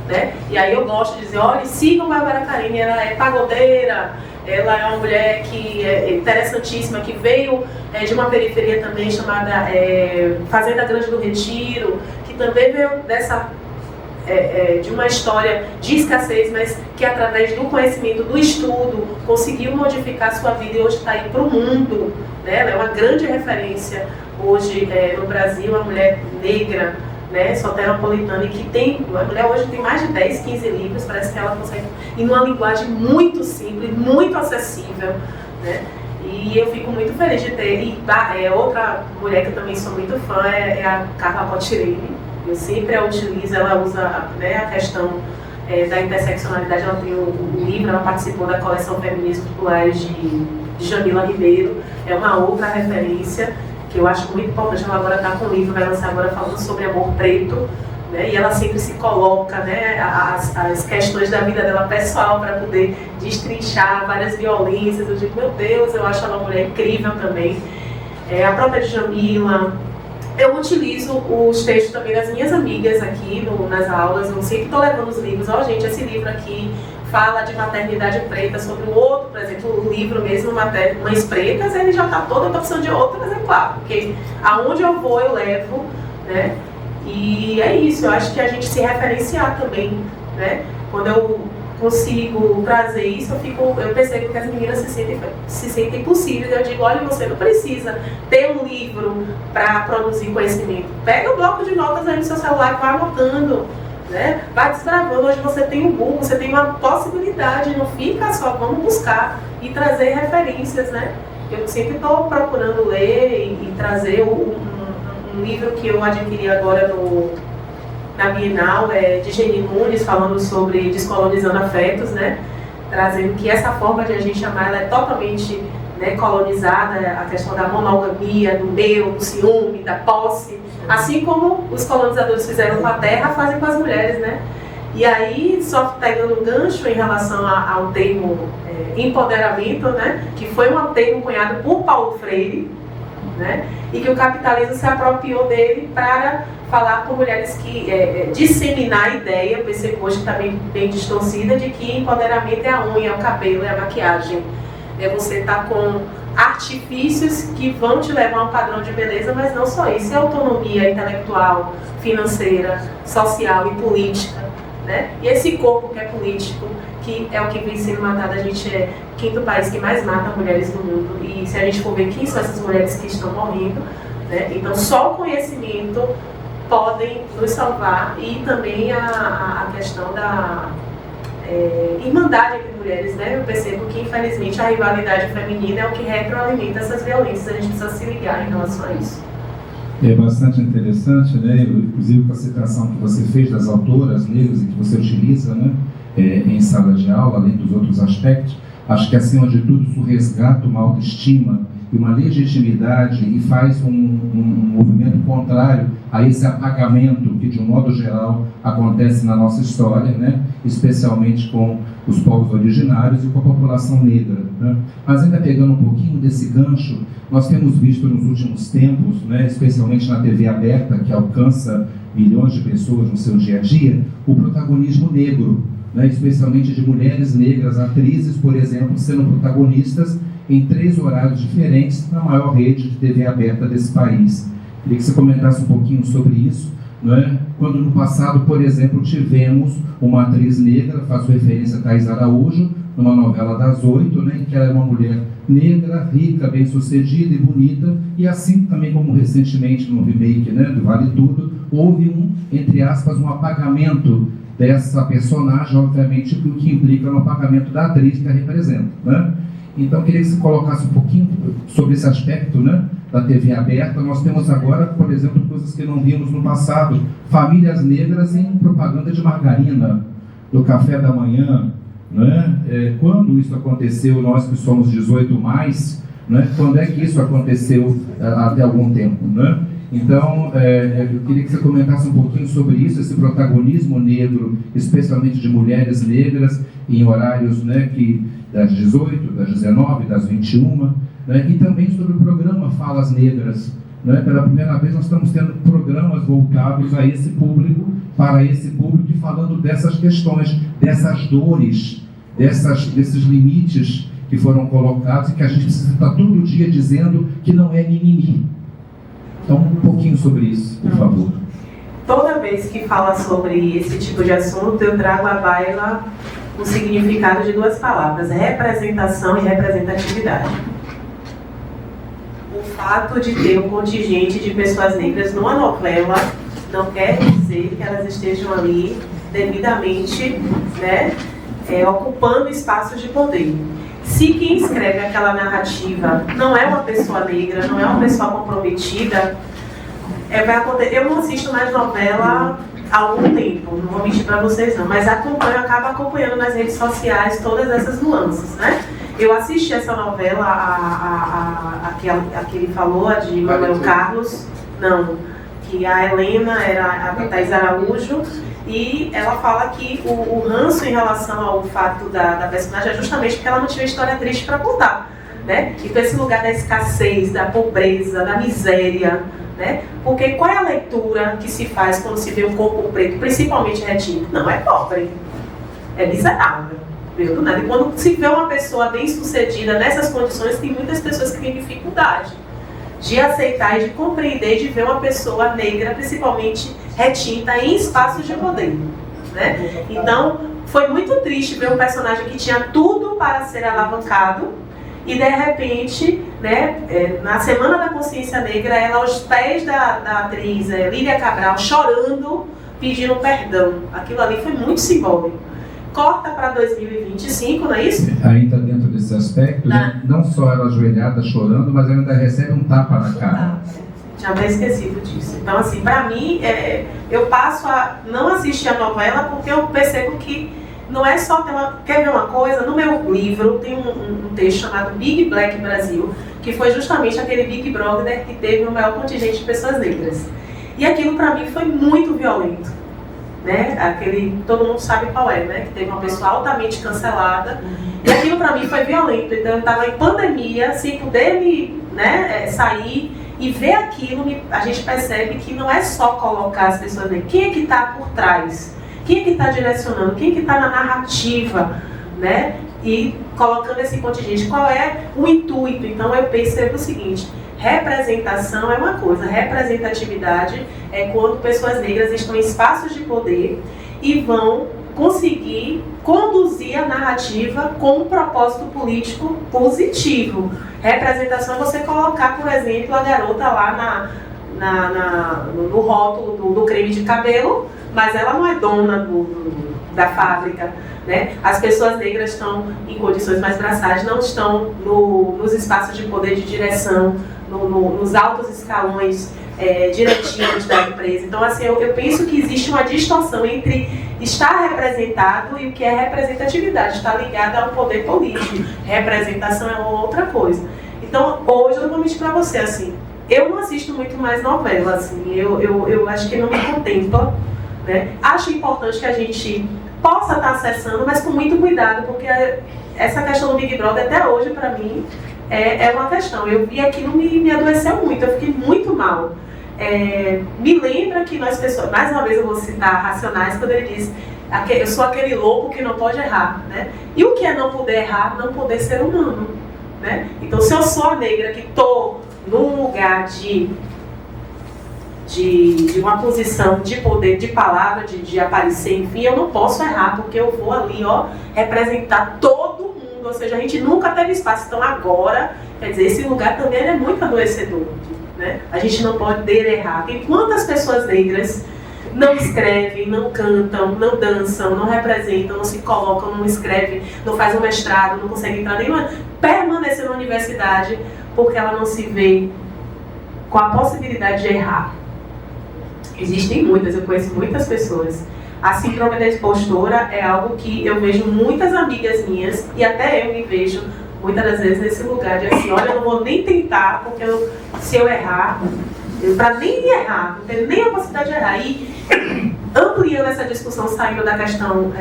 [SPEAKER 2] né? E aí eu gosto de dizer, olha, sigam Bárbara Carini, ela é pagodeira, ela é uma mulher que é interessantíssima, que veio de uma periferia também chamada Fazenda Grande do Retiro, que também veio de uma história de escassez, mas que através do conhecimento, do estudo, conseguiu modificar a sua vida e hoje está aí para o mundo, né? Ela é uma grande referência hoje no Brasil, uma mulher negra, né, soteropolitana, e que a mulher hoje tem mais de 10, 15 livros, parece que ela consegue, e numa linguagem muito simples, muito acessível, né, e eu fico muito feliz de ter. Outra mulher que eu também sou muito fã é a Carla Potirelli. Eu sempre a utilizo, ela usa, né, a questão da interseccionalidade. Ela tem um livro, ela participou da coleção Feminismos Populares de Jamila Ribeiro, é uma outra referência que eu acho muito importante. Ela agora está com um livro, vai lançar agora falando sobre amor preto, né? E ela sempre se coloca, né, as questões da vida dela pessoal para poder destrinchar várias violências. Eu digo, meu Deus, eu acho ela uma mulher incrível também. A própria Jamila. Eu utilizo os textos também das minhas amigas aqui nas aulas. Eu sempre estou levando os livros. Gente, esse livro aqui fala de maternidade preta, sobre o outro, por exemplo, o livro mesmo, Mães Pretas, ele já está toda a opção de outro exemplar, porque aonde eu vou eu levo, né? E é isso, eu acho que a gente se referenciar também, né? Quando eu consigo trazer isso, eu percebo que as meninas se sentem possíveis. Eu digo, olha, você não precisa ter um livro para produzir conhecimento. Pega o bloco de notas aí no seu celular e vai anotando, né? Vai desbravando. Hoje você tem um Google, você tem uma possibilidade, não fica só, vamos buscar e trazer referências, né? Eu sempre estou procurando ler e trazer um livro que eu adquiri agora na Bienal, de Jenny Nunes, falando sobre descolonizando afetos, né? Trazendo que essa forma de a gente amar, ela é totalmente, né, colonizada, a questão da monogamia, do eu, do ciúme, da posse, assim como os colonizadores fizeram com a terra, fazem com as mulheres, né? E aí, só pegando um gancho em relação ao termo empoderamento, né, que foi um termo cunhado por Paulo Freire, né, e que o capitalismo se apropriou dele para falar com mulheres que disseminar a ideia, eu percebo hoje que está bem distorcida, de que empoderamento é a unha, é o cabelo, é a maquiagem. Você está com artifícios que vão te levar a um padrão de beleza, mas não só isso, é autonomia intelectual, financeira, social e política, né? E esse corpo que é político, que é o que vem sendo matado, a gente é o 5º país que mais mata mulheres no mundo, e se a gente for ver quem são essas mulheres que estão morrendo, né? Então só o conhecimento podem nos salvar, e também a questão da irmandade entre mulheres, né? Eu percebo que, infelizmente, a rivalidade feminina é o que retroalimenta essas violências, a gente precisa se ligar em relação a isso.
[SPEAKER 5] É bastante interessante, né? Inclusive com a citação que você fez das autoras negras e que você utiliza, né, em sala de aula, além dos outros aspectos, acho que, acima de tudo, isso resgata uma autoestima e uma legitimidade e faz um movimento contrário a esse apagamento que, de um modo geral, acontece na nossa história, né? Especialmente com os povos originários e com a população negra, né? Mas ainda pegando um pouquinho desse gancho, nós temos visto nos últimos tempos, né, especialmente na TV aberta, que alcança milhões de pessoas no seu dia a dia, o protagonismo negro, né, especialmente de mulheres negras, atrizes, por exemplo, sendo protagonistas em 3 horários diferentes na maior rede de TV aberta desse país. Queria que você comentasse um pouquinho sobre isso, não é? Quando no passado, por exemplo, tivemos uma atriz negra, faço referência a Thaís Araújo, numa novela das 8, né, em que ela é uma mulher negra, rica, bem-sucedida e bonita, e assim também como recentemente no remake, né, do Vale Tudo, houve entre aspas, um apagamento dessa personagem, obviamente, o que implica no apagamento da atriz que a representa, né? Então, queria que você colocasse um pouquinho sobre esse aspecto, né, da TV aberta. Nós temos agora, por exemplo, coisas que não vimos no passado, famílias negras em propaganda de margarina, do café da manhã, né? Quando isso aconteceu, nós que somos 18+, né, quando é que isso aconteceu até algum tempo, né? Então, eu queria que você comentasse um pouquinho sobre isso, esse protagonismo negro, especialmente de mulheres negras, em horários, né, das 18, das 19, das 21, né, e também sobre o programa Falas Negras. Né? Pela primeira vez nós estamos tendo programas voltados a esse público, para esse público, e falando dessas questões, dessas dores, desses limites que foram colocados e que a gente precisa estar todo dia dizendo que não é mimimi. Então, um pouquinho sobre isso, por favor.
[SPEAKER 2] Toda vez que fala sobre esse tipo de assunto, eu trago à baila o significado de 2 palavras: representação e representatividade. O fato de ter um contingente de pessoas negras numa novela não quer dizer que elas estejam ali devidamente, né, ocupando espaços de poder. Se quem escreve aquela narrativa não é uma pessoa negra, não é uma pessoa comprometida, vai acontecer. Eu não assisto mais novela há algum tempo, não vou mentir para vocês não, mas acabo acompanhando nas redes sociais todas essas nuances, né? Eu assisti essa novela, a que ele falou, a de Manuel Carlos, não, que a Helena era a Thaís Araújo, e ela fala que o ranço em relação ao fato da personagem é justamente porque ela não tinha uma história triste para contar, né? Então esse lugar da escassez, da pobreza, da miséria, né? Porque qual é a leitura que se faz quando se vê um corpo preto, principalmente retinto? Não é pobre, é miserável, veio do nada. E quando se vê uma pessoa bem sucedida nessas condições, tem muitas pessoas que têm dificuldade de aceitar e de compreender, de ver uma pessoa negra, principalmente retinta, em espaços de poder, né? Então, foi muito triste ver um personagem que tinha tudo para ser alavancado e, de repente, né, na Semana da Consciência Negra, ela aos pés da atriz Lídia Cabral, chorando, pedindo perdão. Aquilo ali foi muito simbólico. Corta para 2025, não é isso?
[SPEAKER 5] Ainda dentro desse aspecto, né? Não só ela ajoelhada chorando, mas ela ainda recebe um tapa na cara.
[SPEAKER 2] Tinha até esquecido disso. Então, assim, para mim, eu passo a não assistir a novela porque eu percebo que não é só ter uma... Quer ver uma coisa? No meu livro tem um texto chamado Big Black Brasil, que foi justamente aquele Big Brother que teve o maior contingente de pessoas negras. E aquilo, para mim, foi muito violento. Né? Aquele, todo mundo sabe qual é, né? Que teve uma pessoa altamente cancelada. E aquilo, para mim, foi violento. Então, eu estava em pandemia, sem poder sair... E ver aquilo, a gente percebe que não é só colocar as pessoas ali. Quem é que está por trás? Quem é que está direcionando? Quem é que está na narrativa? Né? E colocando esse contingente. Qual é o intuito? Então, eu percebo o seguinte. Representação é uma coisa. Representatividade é quando pessoas negras estão em espaços de poder e vão conseguir conduzir a narrativa com um propósito político positivo. Representação é você colocar, por exemplo, a garota lá no rótulo do creme de cabelo, mas ela não é dona da fábrica. Né? As pessoas negras estão em condições mais braçais, não estão nos espaços de poder de direção, nos altos escalões diretivos da empresa. Então, assim, eu penso que existe uma distorção entre estar representado e o que é representatividade. Está ligado ao poder político. Representação é outra coisa. Então, hoje, eu vou mentir para você, assim, eu não assisto muito mais novela, assim, eu acho que não me contempla, né? Acho importante que a gente possa estar acessando, mas com muito cuidado, porque essa questão do Big Brother, até hoje, para mim, é uma questão. Eu vi aquilo, me adoeceu muito, eu fiquei muito mal. Me lembra que nós pessoas, mais uma vez eu vou citar Racionais, quando ele diz, eu sou aquele louco que não pode errar, né? E o que é não poder errar? Não poder ser humano, né? Então, se eu sou a negra que estou num lugar de uma posição de poder, de palavra, de aparecer, enfim, eu não posso errar, porque eu vou ali, representar todo mundo, ou seja, a gente nunca teve espaço. Então, agora, quer dizer, esse lugar também é muito adoecedor. Né? A gente não pode errar. Tem quantas pessoas negras não escrevem, não cantam, não dançam, não representam, não se colocam, não escrevem, não faz um mestrado, não consegue entrar nenhuma, permanecer na universidade porque ela não se vê com a possibilidade de errar. Existem muitas, eu conheço muitas pessoas. A síndrome da impostora é algo que eu vejo muitas amigas minhas, e até eu me vejo muitas das vezes nesse lugar de assim, olha, eu não vou nem tentar, porque se eu errar, para nem errar, não tenho nem a possibilidade de errar. E ampliando essa discussão, saindo da questão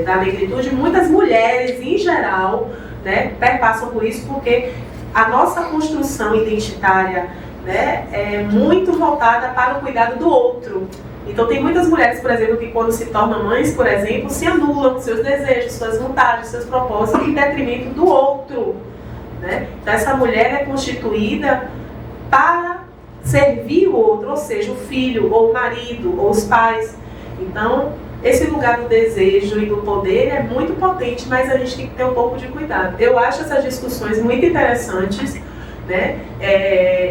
[SPEAKER 2] da negritude, muitas mulheres, em geral, né, perpassam por isso, porque a nossa construção identitária, né, é muito voltada para o cuidado do outro. Então, tem muitas mulheres, por exemplo, que quando se tornam mães, por exemplo, se anulam seus desejos, suas vontades, seus propósitos em detrimento do outro. Né? Então, essa mulher é constituída para servir o outro, ou seja, o filho, ou o marido, ou os pais. Então, esse lugar do desejo e do poder é muito potente, mas a gente tem que ter um pouco de cuidado. Eu acho essas discussões muito interessantes. Né?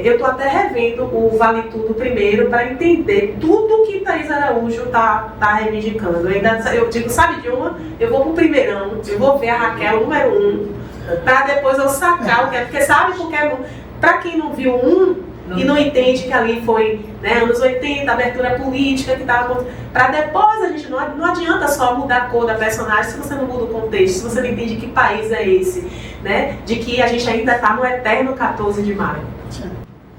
[SPEAKER 2] Eu estou até revendo o Vale Tudo primeiro para entender tudo que Thaís Araújo está reivindicando. Eu digo, sabe de uma? Eu vou para o primeirão, eu vou ver a Raquel número 1, para depois eu sacar o que é. Porque sabe, para quem não viu e não entende que ali foi, né, anos 80, abertura política que estava. Para depois a gente não adianta só mudar a cor da personagem se você não muda o contexto, se você não entende que país é esse, né? De que a gente ainda está no eterno 14 de maio.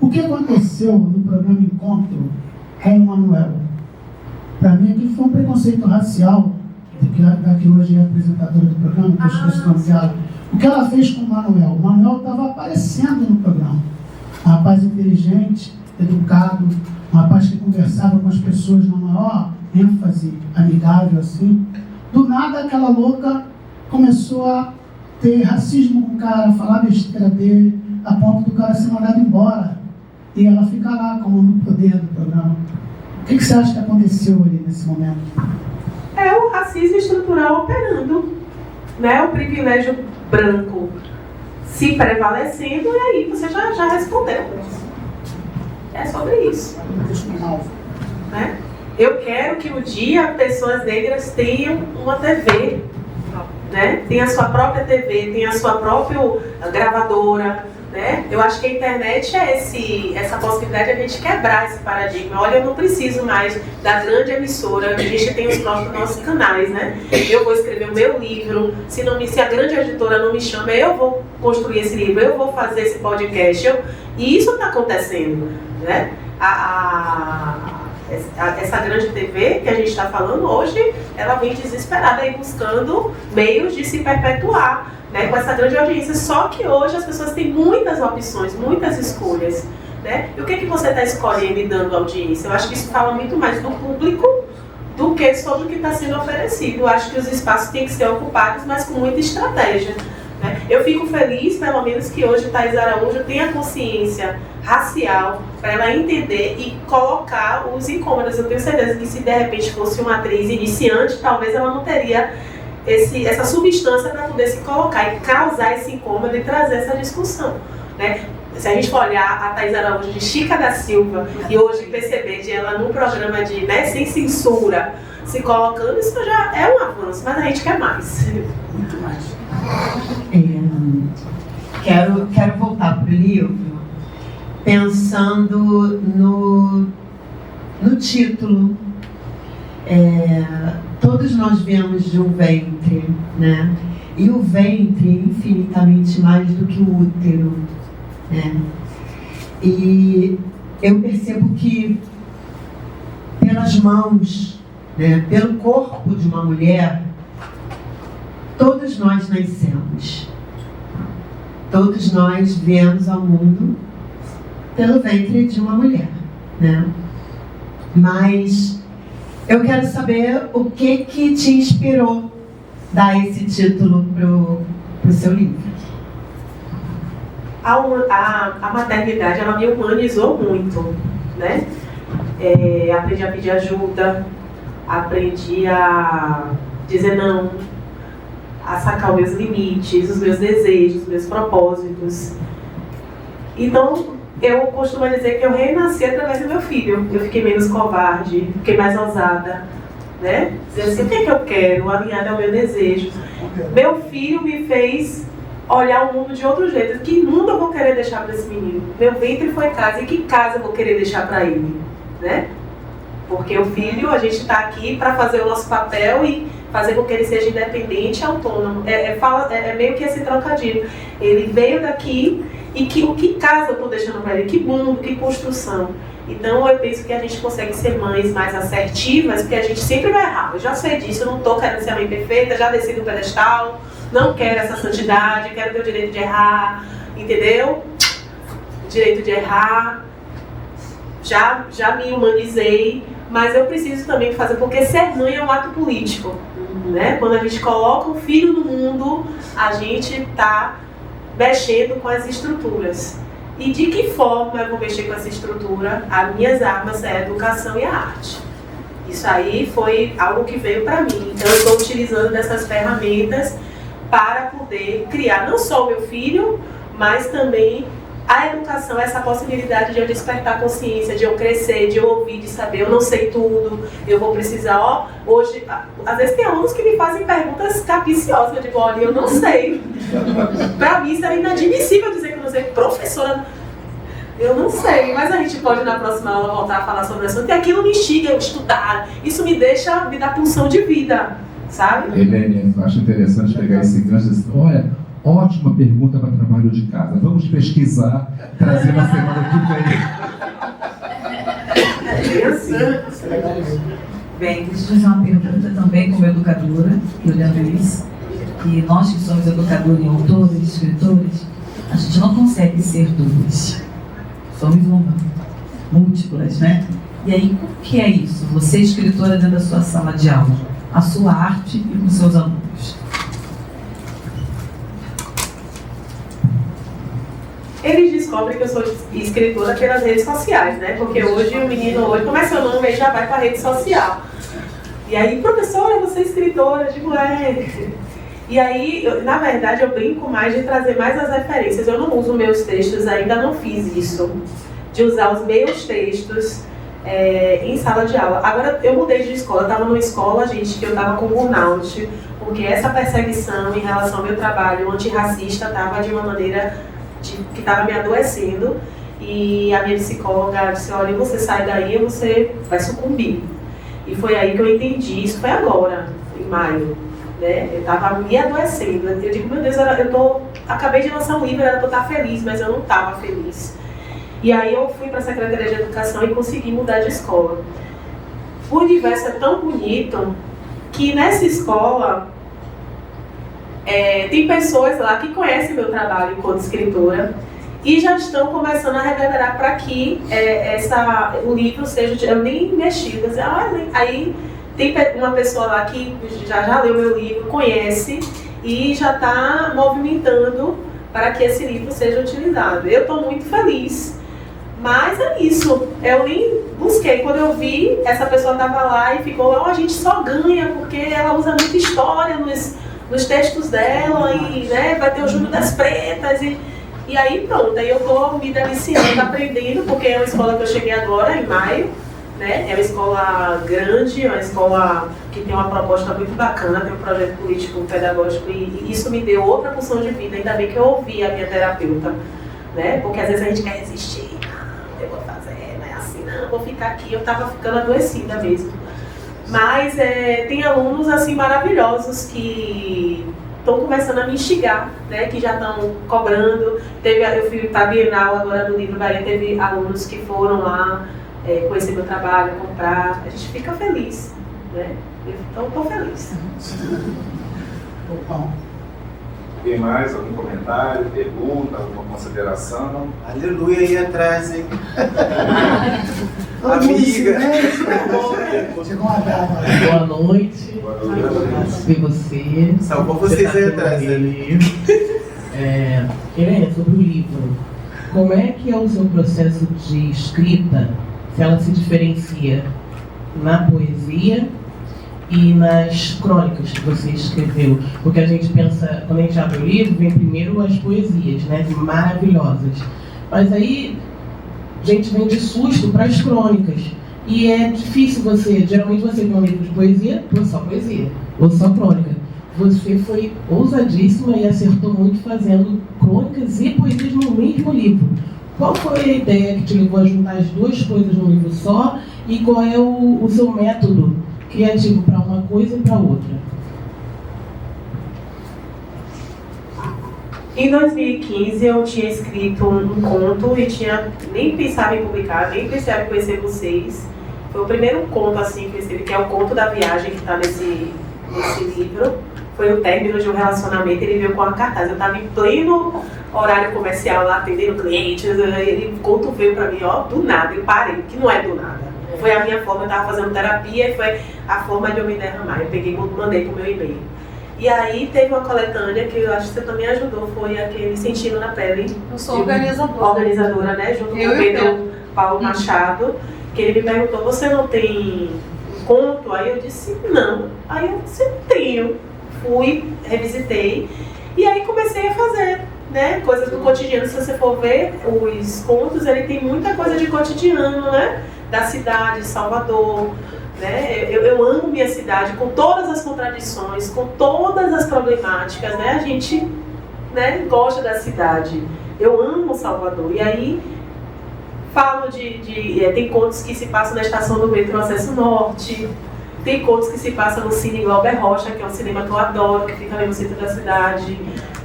[SPEAKER 4] O que aconteceu no programa Encontro com o Manuel? Para mim aqui foi um preconceito racial, da que hoje é apresentadora do programa, que eu esqueci o nome dela. O que ela fez com o Manuel estava aparecendo no programa. Um rapaz inteligente, educado, um rapaz que conversava com as pessoas na maior ênfase, amigável assim. Do nada aquela louca começou a ter racismo com o cara, falar besteira dele, a ponto do cara ser mandado embora. E ela fica lá como no poder do programa. O que você acha que aconteceu ali nesse momento?
[SPEAKER 2] É o racismo estrutural operando, né? O privilégio branco se prevalecendo, e aí você já respondeu. É sobre isso. Né? Eu quero que um dia pessoas negras tenham uma TV, né? Tem a sua própria TV, tem a sua própria gravadora, né? Eu acho que a internet é essa possibilidade de a gente quebrar esse paradigma. Olha, eu não preciso mais da grande emissora, a gente tem os nossos canais, né? Eu vou escrever o meu livro, se a grande editora não me chama, eu vou construir esse livro, eu vou fazer esse podcast. E isso está acontecendo, né? Essa grande TV que a gente está falando hoje, ela vem desesperada aí buscando meios de se perpetuar, né, com essa grande audiência. Só que hoje as pessoas têm muitas opções, muitas escolhas, né? E o que você está escolhendo e dando audiência? Eu acho que isso fala muito mais do público do que sobre o que está sendo oferecido. Eu acho que os espaços têm que ser ocupados, mas com muita estratégia, né? Eu fico feliz, pelo menos, que hoje Thaís Araújo tenha consciência racial para ela entender e colocar os incômodos. Eu tenho certeza que se de repente fosse uma atriz iniciante, talvez ela não teria essa substância para poder se colocar e causar esse incômodo e trazer essa discussão, né? Se a gente for olhar a Thaís Araújo de Chica da Silva e hoje perceber de ela num programa de, né, sem censura, se colocando, isso já é um avanço, mas a gente quer mais. Muito mais.
[SPEAKER 7] Quero voltar para o livro pensando no título. Todos nós viemos de um ventre, né? E o ventre é infinitamente mais do que o útero, né? E eu percebo que pelas mãos, né, pelo corpo de uma mulher, todos nós nascemos. Todos nós viemos ao mundo pelo ventre de uma mulher, né? Mas eu quero saber o que te inspirou dar esse título pro seu livro.
[SPEAKER 2] A maternidade, ela me humanizou muito, né? Aprendi a pedir ajuda, aprendi a dizer não, a sacar os meus limites, os meus desejos, os meus propósitos. Então, eu costumo dizer que eu renasci através do meu filho. Eu fiquei menos covarde, fiquei mais ousada, né? Dizer assim, o que eu quero, alinhado ao meu desejo. Meu filho me fez olhar o mundo de outro jeito. Que mundo eu vou querer deixar para esse menino? Meu ventre foi casa, e que casa eu vou querer deixar para ele, né? Porque o filho, a gente está aqui para fazer o nosso papel e fazer com que ele seja independente e autônomo. É meio que esse trocadilho. Ele veio daqui e que casa eu estou deixando para ele? Que mundo, que construção. Então eu penso que a gente consegue ser mães mais assertivas, porque a gente sempre vai errar. Eu já sei disso, eu não estou querendo ser a mãe perfeita, já desci do pedestal, não quero essa santidade, quero ter o direito de errar, entendeu? O direito de errar. Já me humanizei, mas eu preciso também fazer, porque ser mãe é um ato político, né? Quando a gente coloca o filho no mundo, a gente está mexendo com as estruturas. E de que forma eu vou mexer com essa estrutura? As minhas armas é a educação e a arte. Isso aí foi algo que veio para mim. Então eu estou utilizando dessas ferramentas para poder criar não só o meu filho, mas também a educação, essa possibilidade de eu despertar consciência, de eu crescer, de eu ouvir, de saber, eu não sei tudo, eu vou precisar, hoje, às vezes tem alunos que me fazem perguntas capiciosas, eu digo, olha, eu não sei. Para mim isso é inadmissível dizer que eu não sei, professora, eu não sei, mas a gente pode na próxima aula voltar a falar sobre o assunto, e aquilo me instiga eu estudar, isso me dá pulsão de vida, sabe?
[SPEAKER 5] Helene, eu acho interessante pegar esse gancho e dizer, olha, ótima pergunta para trabalho de casa. Vamos pesquisar, trazer na semana que vem.
[SPEAKER 8] Bem, deixa eu fazer uma pergunta também como educadora, Juliana Luiz, que nós que somos educadores e autores, escritores, a gente não consegue ser duas. Somos múltiplas, né? E aí, como que é isso? Você, escritora, dentro da sua sala de aula, a sua arte e com seus alunos?
[SPEAKER 2] Eles descobrem que eu sou escritora pelas redes sociais, né? Porque hoje o menino começa o nome e já vai para a rede social. E aí, professora, você é escritora? Eu digo, E aí, na verdade, eu brinco mais de trazer mais as referências. Eu não uso meus textos, ainda não fiz isso. De usar os meus textos em sala de aula. Agora, eu mudei de escola, eu estava numa escola, gente, que eu estava com burnout, porque essa perseguição em relação ao meu trabalho antirracista estava de uma maneira que estava me adoecendo, e a minha psicóloga disse, olha, você sai daí, você vai sucumbir. E foi aí que eu entendi, isso foi agora, em maio, né? Eu estava me adoecendo, eu digo, meu Deus, acabei de lançar um livro, era para eu estar feliz, mas eu não estava feliz. E aí eu fui para a Secretaria de Educação e consegui mudar de escola. O universo é tão bonito que nessa escola tem pessoas lá que conhecem meu trabalho enquanto escritora e já estão começando a reverberar para que o livro seja... Eu nem mexi, aí tem uma pessoa lá que já leu meu livro, conhece e já está movimentando para que esse livro seja utilizado. Eu estou muito feliz. Mas é isso, eu nem busquei. Quando eu vi, essa pessoa estava lá e ficou, a gente só ganha porque ela usa muita história nos textos dela e né, vai ter o Júlio das Pretas. E aí pronto, aí eu estou me deliciando, aprendendo, porque é uma escola que eu cheguei agora, em maio, né? É uma escola grande, é uma escola que tem uma proposta muito bacana, tem um projeto político, pedagógico, e isso me deu outra função de vida, ainda bem que eu ouvi a minha terapeuta, né? Porque às vezes a gente quer resistir. Eu vou fazer, não é assim, não, vou ficar aqui. Eu estava ficando adoecida mesmo. Mas tem alunos assim maravilhosos que estão começando a me instigar, né, que já estão cobrando. Eu fui para a Bienal agora do Livro Bahia, teve alunos que foram lá conhecer meu trabalho, comprar. A gente fica feliz, né? Então estou feliz.
[SPEAKER 9] Tem mais algum comentário, pergunta, alguma consideração?
[SPEAKER 6] Aleluia aí atrás, hein?
[SPEAKER 4] Amiga!
[SPEAKER 10] Chegou uma data. Boa noite.
[SPEAKER 9] Boa noite.
[SPEAKER 10] E você?
[SPEAKER 6] Salvou vocês aí atrás, né?
[SPEAKER 10] Helena, sobre o livro. Como é que é o seu processo de escrita, se ela se diferencia na poesia e nas crônicas que você escreveu? Porque a gente pensa, quando a gente abre o livro, vem primeiro as poesias, né, maravilhosas. Mas aí a gente vem de susto para as crônicas. E é difícil geralmente você vê um livro de poesia, ou só poesia, ou só crônica. Você foi ousadíssima e acertou muito fazendo crônicas e poesias no mesmo livro. Qual foi a ideia que te levou a juntar as duas coisas num livro só? E qual é o seu método criativo para uma coisa e para outra?
[SPEAKER 2] Em 2015 eu tinha escrito um conto e nem pensava em publicar, nem pensava em conhecer vocês. Foi o primeiro conto assim que eu escrevi, que é o conto da viagem que está nesse livro. Foi o término de um relacionamento, ele veio com a cartaz. Eu estava em pleno horário comercial lá, atendendo clientes, o conto veio para mim, do nada, e parei, que não é do nada. Foi a minha forma, eu estava fazendo terapia e foi a forma de eu me derramar. Eu peguei e mandei pro meu e-mail. E aí teve uma coletânea que eu acho que você também ajudou, foi aquele Sentindo na Pele.
[SPEAKER 3] Eu sou organizadora,
[SPEAKER 2] né? Junto com o Pedro Paulo Machado, que ele me perguntou, você não tem um conto? Aí eu disse, não. Aí eu disse, tenho. Fui, revisitei, e aí comecei a fazer, né? Coisas do cotidiano. Se você for ver os contos, ele tem muita coisa de cotidiano, né? Da cidade, de Salvador, né? Eu amo minha cidade, com todas as contradições, com todas as problemáticas, né? A gente, né, gosta da cidade. Eu amo Salvador. E aí falo tem contos que se passam na estação do metrô Acesso Norte, tem contos que se passam no Cine Glauber Rocha, que é um cinema que eu adoro, que fica ali no centro da cidade,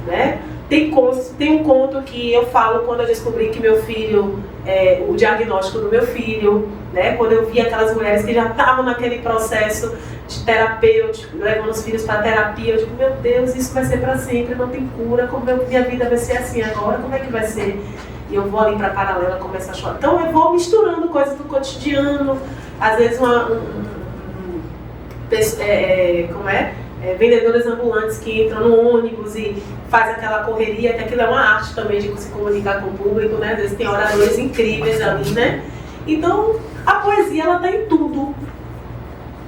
[SPEAKER 2] né? Tem um conto que eu falo quando eu descobri que meu filho, o diagnóstico do meu filho, né? Quando eu vi aquelas mulheres que já estavam naquele processo de terapêutico, levando os filhos para terapia, eu digo, meu Deus, isso vai ser para sempre, não tem cura, minha vida vai ser assim agora, como é que vai ser? E eu vou ali para a Paralela, começo a chorar. Então eu vou misturando coisas do cotidiano, às vezes vendedores ambulantes que entram no ônibus e faz aquela correria, que aquilo é uma arte também de se comunicar com o público, né? Às vezes tem oradores incríveis ali, né? Então, a poesia, ela tá em tudo.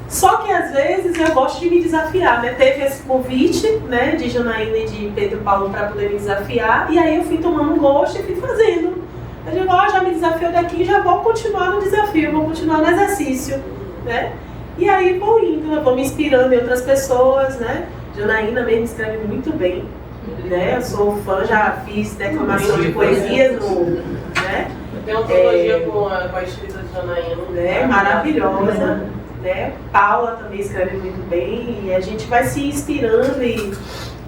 [SPEAKER 2] Só que, às vezes, eu gosto de me desafiar, né? Teve esse convite, né, de Janaína e de Pedro Paulo para poder me desafiar, e aí eu fui tomando gosto e fui fazendo. Eu digo, já me desafiou daqui, já vou continuar no desafio, vou continuar no exercício, né? E aí vou indo, eu vou me inspirando em outras pessoas, né? Janaína mesmo escreve muito bem, né? Eu sou fã, já fiz declamação de poesia né?
[SPEAKER 10] Tem uma teologia com a escrita de Janaína.
[SPEAKER 2] Né? Maravilhosa, né? Paula também escreve muito bem e a gente vai se inspirando e,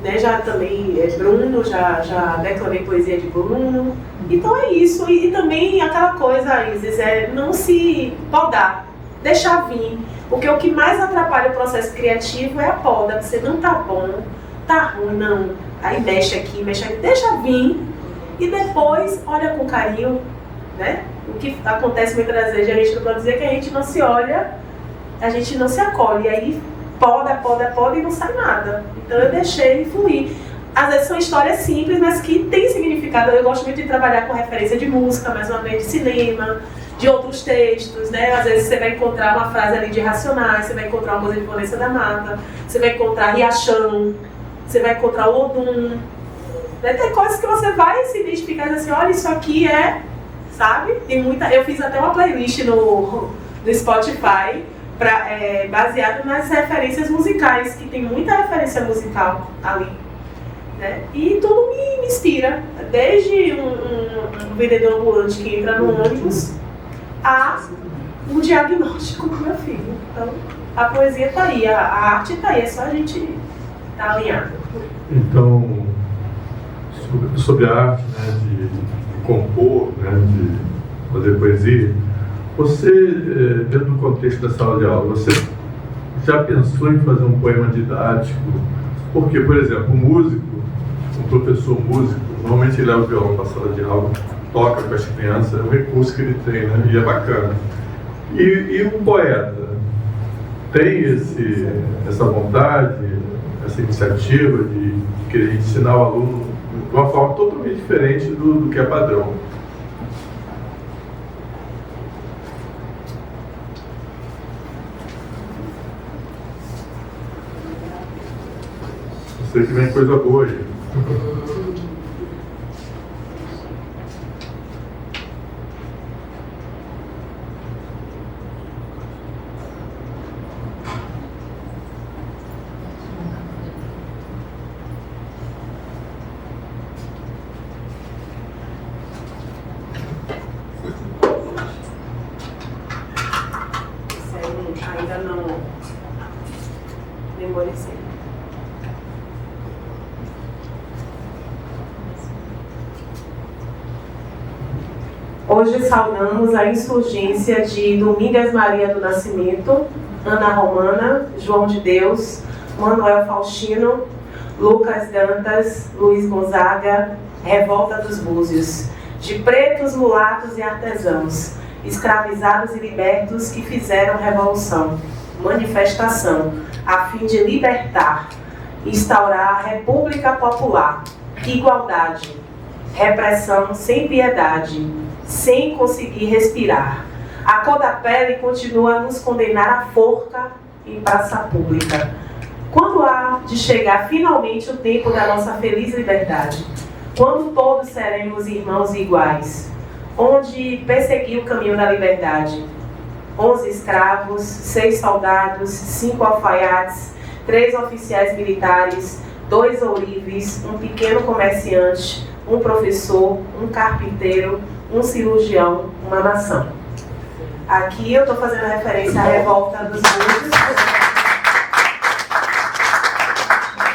[SPEAKER 2] né, já também Bruno, já declamei poesia de Bruno. Então é isso, e também aquela coisa, Isis, não se podar, deixar vir. Porque o que mais atrapalha o processo criativo é a poda. Você não tá bom, tá ruim, não. Aí mexe aqui, deixa vir. E depois, olha com carinho, né? O que acontece muitas vezes, a gente não pode dizer que a gente não se olha, a gente não se acolhe. E aí poda e não sai nada. Então eu deixei fluir. Às vezes são histórias simples, mas que têm significado. Eu gosto muito de trabalhar com referência de música, mais uma vez de cinema, de outros textos, né? Às vezes você vai encontrar uma frase ali de Racionais, você vai encontrar uma coisa de Vanessa da Mata, você vai encontrar Riachão, você vai encontrar Odum. Né? Tem coisas que você vai se identificar assim, olha, isso aqui sabe? Tem muita. Eu fiz até uma playlist no Spotify baseado nas referências musicais, que tem muita referência musical ali. Né? E tudo me inspira, desde um vendedor ambulante que entra no ônibus a um diagnóstico do meu filho. Então, a poesia está aí, a arte está aí, é só a gente estar alinhado.
[SPEAKER 1] Então, sobre a arte, né, de compor, né, de fazer poesia, você, dentro do contexto da sala de aula, você já pensou em fazer um poema didático? Porque, por exemplo, um professor músico, normalmente ele leva o violão para a sala de aula, toca com as crianças, é um recurso que ele tem, né? E é bacana. E um poeta tem essa vontade, essa iniciativa de querer ensinar o aluno de uma forma totalmente diferente do que é padrão. Eu sei que vem coisa boa aí.
[SPEAKER 2] Ainda não memorizei. Hoje saudamos a insurgência de Domingas Maria do Nascimento, Ana Romana, João de Deus, Manuel Faustino, Lucas Dantas, Luiz Gonzaga, Revolta dos Búzios, de pretos, mulatos e artesãos, escravizados e libertos que fizeram revolução, manifestação, a fim de libertar, instaurar a República Popular, igualdade, repressão sem piedade, sem conseguir respirar. A cor da pele continua a nos condenar à forca em praça pública. Quando há de chegar finalmente o tempo da nossa feliz liberdade? Quando todos seremos irmãos iguais? Onde perseguir o caminho da liberdade? 11 escravos, 6 soldados, 5 alfaiates, 3 oficiais militares, 2 ourives, um pequeno comerciante, um professor, um carpinteiro, um cirurgião, uma nação. Aqui eu estou fazendo referência à Revolta dos Búzios,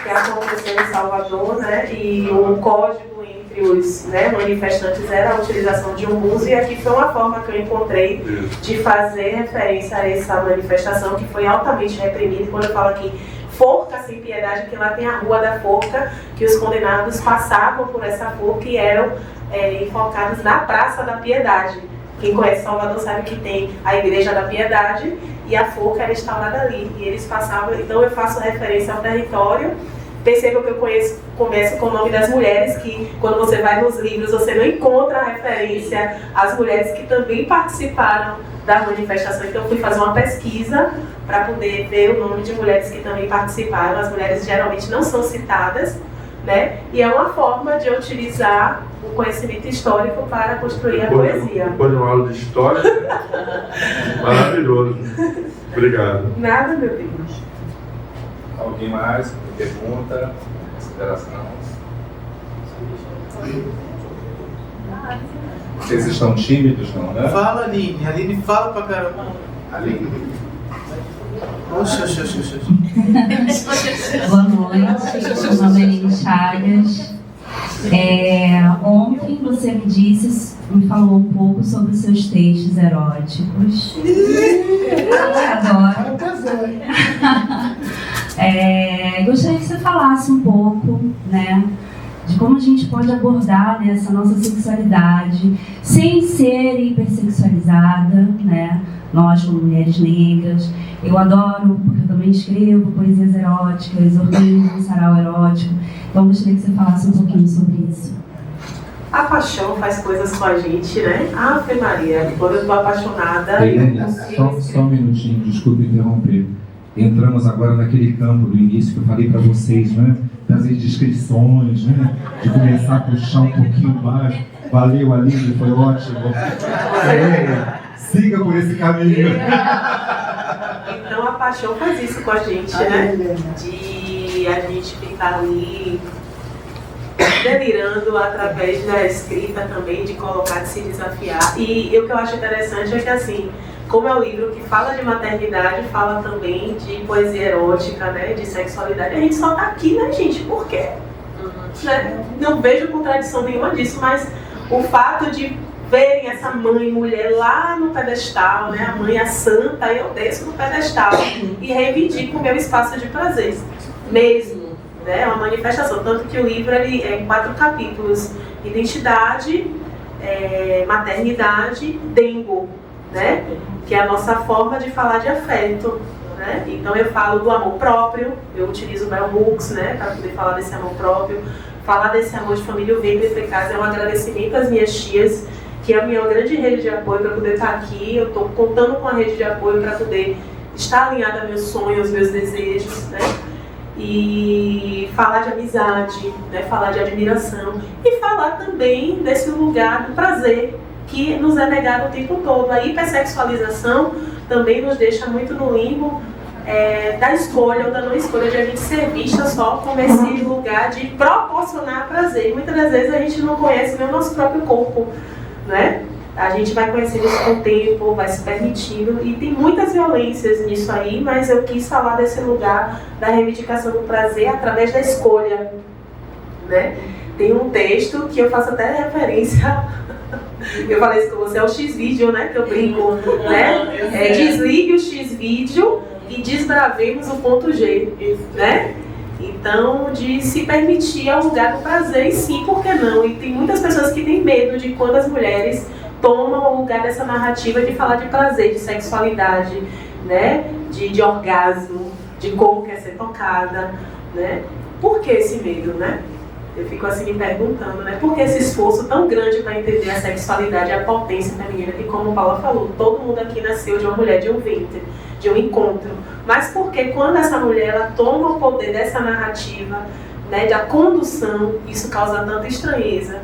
[SPEAKER 2] que aconteceu em Salvador, né? E o código entre os manifestantes era a utilização de um búzio, e aqui foi uma forma que eu encontrei de fazer referência a essa manifestação que foi altamente reprimida. Quando eu falo aqui forca sem piedade, porque lá tem a Rua da Forca, que os condenados passavam por essa forca e eram enfocados na Praça da Piedade. Quem conhece Salvador sabe que tem a Igreja da Piedade e a forca era instaurada ali. E eles passavam, então eu faço referência ao território. Perceba que eu começo com o nome das mulheres, que quando você vai nos livros você não encontra a referência às mulheres que também participaram da manifestação. Então eu fui fazer uma pesquisa para poder ver o nome de mulheres que também participaram. As mulheres geralmente não são citadas, né? E é uma forma de eu utilizar o conhecimento histórico para construir a poesia.
[SPEAKER 1] Depois de uma aula de história, maravilhoso. Obrigado.
[SPEAKER 2] Nada, meu Deus.
[SPEAKER 9] Alguém mais? Pergunta? Consideração?
[SPEAKER 5] Vocês estão tímidos, não, né?
[SPEAKER 11] Fala, Aline. Aline fala pra caramba.
[SPEAKER 9] Aline.
[SPEAKER 11] Oxa.
[SPEAKER 12] Boa noite, meu nome é Aline Chagas. Ontem você me falou um pouco sobre os seus textos eróticos. Adoro. Gostaria que você falasse um pouco, né, de como a gente pode abordar, né, essa nossa sexualidade sem ser hipersexualizada, né? Nós, como mulheres negras, eu adoro, porque eu também escrevo poesias eróticas, organizo um sarau erótico, então gostaria que você falasse um pouquinho sobre isso.
[SPEAKER 2] A paixão faz coisas com a gente, né? Ave Maria, quando eu estou apaixonada...
[SPEAKER 5] Helena, só um minutinho, desculpe interromper. Entramos agora naquele campo do início que eu falei para vocês, né? Das descrições, né? De começar a puxar um pouquinho mais. Valeu, Aline, foi ótimo. Siga por esse caminho.
[SPEAKER 2] Então a paixão faz isso com a gente, né? De a gente ficar ali delirando através da escrita também, de colocar, de se desafiar. E o que eu acho interessante é que, assim, como é um livro que fala de maternidade, fala também de poesia erótica, né? De sexualidade, a gente só tá aqui, né, gente? Por quê? Né? Não vejo contradição nenhuma disso, mas o fato de verem essa mãe, mulher lá no pedestal, né? A mãe, a santa, eu desço no pedestal e reivindico o meu espaço de prazer, mesmo, né? É uma manifestação, tanto que o livro ele é em 4 capítulos: identidade, maternidade, dengo, né? Que é a nossa forma de falar de afeto, né? Então eu falo do amor próprio, eu utilizo o Bell Hooks, né? Para poder falar desse amor próprio, falar desse amor de família. O Ventre Foi Casa é um agradecimento às minhas tias, que é a minha grande rede de apoio para poder estar aqui. Eu estou contando com a rede de apoio para poder estar alinhada a meus sonhos, meus desejos, né? E falar de amizade, né? Falar de admiração e falar também desse lugar do prazer que nos é negado o tempo todo. A hipersexualização também nos deixa muito no limbo da escolha ou da não escolha, de a gente ser vista só como esse lugar de proporcionar prazer. E muitas das vezes a gente não conhece nem o nosso próprio corpo, né? A gente vai conhecendo isso com o tempo, vai se permitindo, e tem muitas violências nisso aí, mas eu quis falar desse lugar da reivindicação do prazer através da escolha, né? Tem um texto que eu faço até referência, eu falei isso com você, é o X-Vídeo, né? Que eu brinco, né? Desligue o X-Vídeo e desbravemos o ponto G, né? Então, de se permitir ao lugar do prazer, e sim, por que não? E tem muitas pessoas que têm medo de quando as mulheres tomam o lugar dessa narrativa de falar de prazer, de sexualidade, né? De orgasmo, de como quer ser tocada, né? Por que esse medo, né? Eu fico assim me perguntando, né? Por que esse esforço tão grande para entender a sexualidade e a potência feminina, que, como Paula falou, todo mundo aqui nasceu de uma mulher, de um ventre, de um encontro. Mas por que quando essa mulher ela toma o poder dessa narrativa, né, da condução, isso causa tanta estranheza,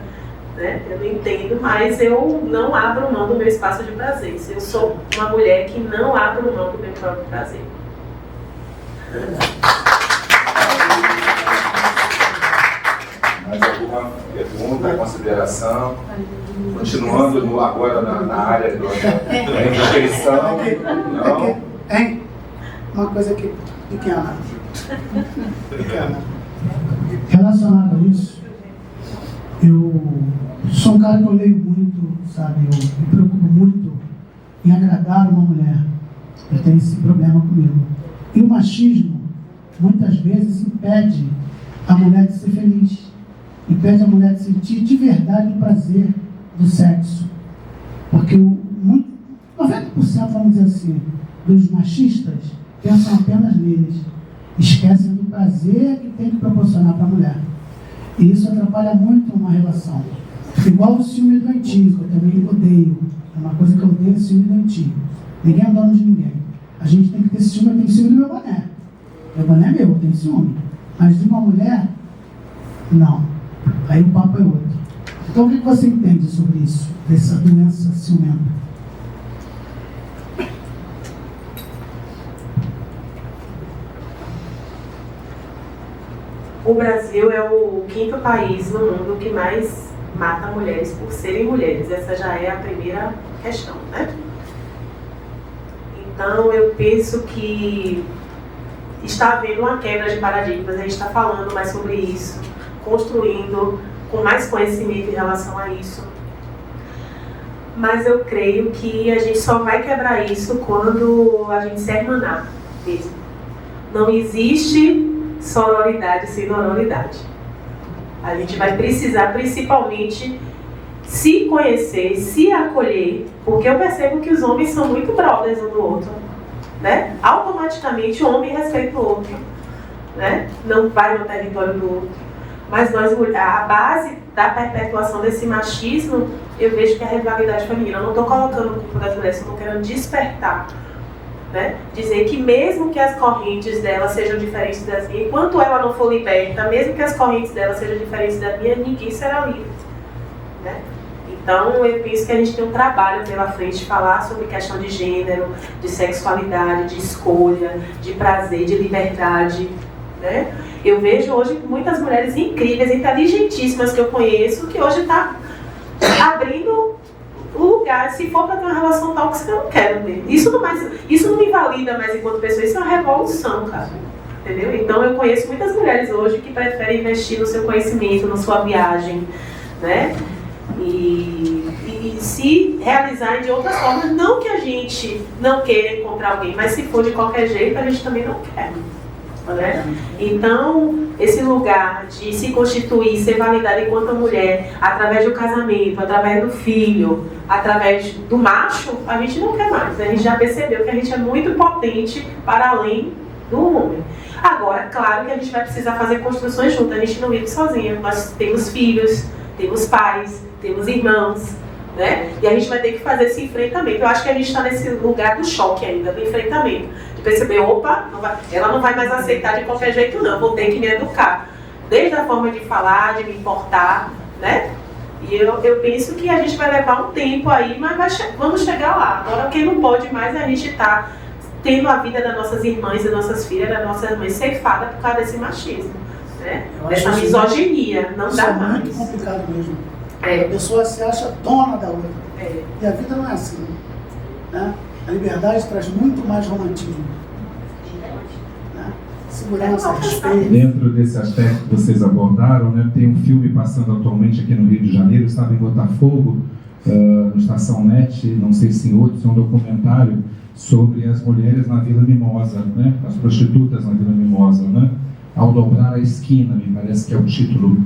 [SPEAKER 2] né? Eu não entendo, mas eu não abro mão do meu espaço de prazer. Eu sou uma mulher que não abro mão do meu próprio prazer.
[SPEAKER 9] Mais alguma pergunta, consideração? Continuando agora na área da inscrição. Não?
[SPEAKER 4] Hein? Uma coisa aqui, pequena. Relacionado a isso, eu sou um cara que eu leio muito, sabe? Eu me preocupo muito em agradar uma mulher. Eu tenho esse problema comigo. E o machismo, muitas vezes, impede a mulher de ser feliz. Impede a mulher de sentir de verdade o prazer do sexo. Porque 90%, vamos dizer assim, dos machistas pensam apenas neles. Esquecem do prazer que tem que proporcionar para a mulher. E isso atrapalha muito uma relação. Igual o ciúme doentio, que eu também odeio. É uma coisa que eu odeio, ciúme doentio. Ninguém é dono de ninguém. A gente tem que ter ciúme, eu tenho ciúme do meu boné. Meu boné é meu, eu tenho ciúme. Mas de uma mulher, Não. Aí o papo é outro. Então, o que você entende sobre isso, dessa doença ciumenta?
[SPEAKER 2] O Brasil é o 5º país no mundo que mais mata mulheres por serem mulheres. Essa já é a primeira questão, né? Então, eu penso que está havendo uma quebra de paradigmas, a gente está falando mais sobre isso, construindo com mais conhecimento em relação a isso. Mas eu creio que a gente só vai quebrar isso quando a gente se hermanar mesmo. Não existe sororidade sem nororidade. A gente vai precisar principalmente se conhecer, se acolher, porque eu percebo que os homens são muito brothers um do outro, né? Automaticamente o homem respeita o outro, né? Não vai no território do outro. Mas a base da perpetuação desse machismo, eu vejo que é a rivalidade feminina. Eu não estou colocando o culpa das mulheres, estou querendo despertar, né? Dizer que mesmo que as correntes dela sejam diferentes das minhas, enquanto ela não for liberta, mesmo que as correntes dela sejam diferentes das minhas, ninguém será livre, né? Então, eu penso que a gente tem um trabalho pela frente de falar sobre questão de gênero, de sexualidade, de escolha, de prazer, de liberdade, né? Eu vejo hoje muitas mulheres incríveis, inteligentíssimas que eu conheço, que hoje está abrindo o lugar. Se for para ter uma relação tóxica, eu não quero ver. Isso não me invalida mais enquanto pessoa, isso é uma revolução, cara. Entendeu? Então, eu conheço muitas mulheres hoje que preferem investir no seu conhecimento, na sua viagem, né? E se realizar de outras formas, não que a gente não queira encontrar alguém, mas se for de qualquer jeito, a gente também não quer, né? Então, esse lugar de se constituir, ser validada enquanto mulher, através do casamento, através do filho, através do macho, a gente não quer mais. A gente já percebeu que a gente é muito potente para além do homem. Agora, claro que a gente vai precisar fazer construções juntas, a gente não vive sozinha. Nós temos filhos, temos pais, temos irmãos, né? E a gente vai ter que fazer esse enfrentamento. Eu acho que a gente está nesse lugar do choque ainda, do enfrentamento. De perceber, opa, ela não vai mais aceitar de qualquer jeito não, vou ter que me educar. Desde a forma de falar, de me importar, né? E eu penso que a gente vai levar um tempo aí, mas vamos chegar lá. Agora, quem não pode mais, a gente está tendo a vida das nossas irmãs, das nossas filhas, das nossas mães ceifada por causa desse machismo, né? Dessa misoginia, não dá mais.
[SPEAKER 4] É muito complicado mesmo.
[SPEAKER 2] É.
[SPEAKER 4] A pessoa se acha dona da outra.
[SPEAKER 2] É.
[SPEAKER 4] E a vida não é assim, né? A liberdade traz muito mais romantismo, né? Segurança, respeito.
[SPEAKER 5] Dentro desse aspecto que vocês abordaram, né, tem um filme passando atualmente aqui no Rio de Janeiro, estava em Botafogo, no Estação Net, não sei se em outros, é um documentário sobre as mulheres na Vila Mimosa, né? As prostitutas na Vila Mimosa, né? Ao dobrar a esquina, me parece que é o título,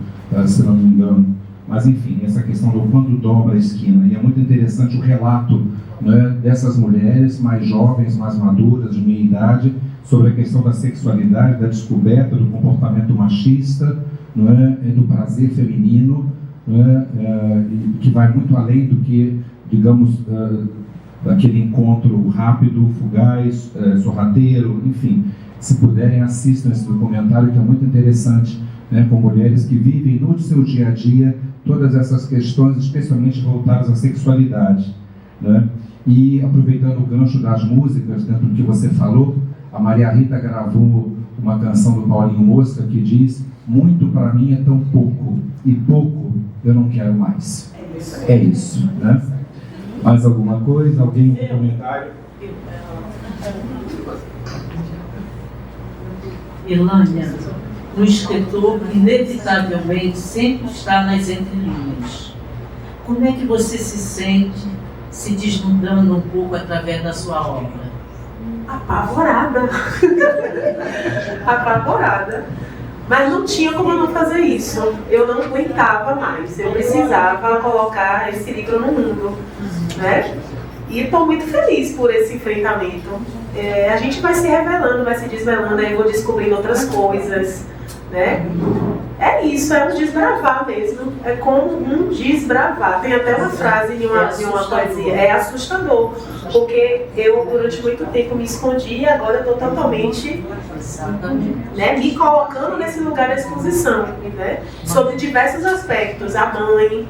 [SPEAKER 5] se não me engano. Mas, enfim, essa questão do quando dobra a esquina. E é muito interessante o relato, né, dessas mulheres mais jovens, mais maduras, de meia idade, sobre a questão da sexualidade, da descoberta do comportamento machista, né, do prazer feminino, né, que vai muito além do que, digamos, daquele encontro rápido, fugaz, sorrateiro, enfim. Se puderem, assistam esse documentário, que é muito interessante, né, com mulheres que vivem no seu dia a dia todas essas questões, especialmente voltadas à sexualidade, né? E aproveitando o gancho das músicas, dentro do que você falou, a Maria Rita gravou uma canção do Paulinho Mosca que diz: muito para mim é tão pouco, e pouco eu não quero mais. É isso, né? Mais alguma coisa? Alguém com comentário?
[SPEAKER 13] Elânia, um escritor inevitavelmente sempre está nas entrelinhas. Como é que você se sente se desnudando um pouco através da sua obra?
[SPEAKER 2] Apavorada. Apavorada. Mas não tinha como eu não fazer isso. Eu não aguentava mais. Eu precisava colocar esse livro no mundo, né? E estou muito feliz por esse enfrentamento. A gente vai se revelando, vai se desvelando, aí eu vou descobrindo outras coisas, né? É isso, é um desbravar mesmo. É como um desbravar. Tem até uma frase de uma poesia. É assustador. Porque eu, durante muito tempo, me escondi e agora eu estou totalmente, né, me colocando nesse lugar da exposição. Né, sobre diversos aspectos. A mãe,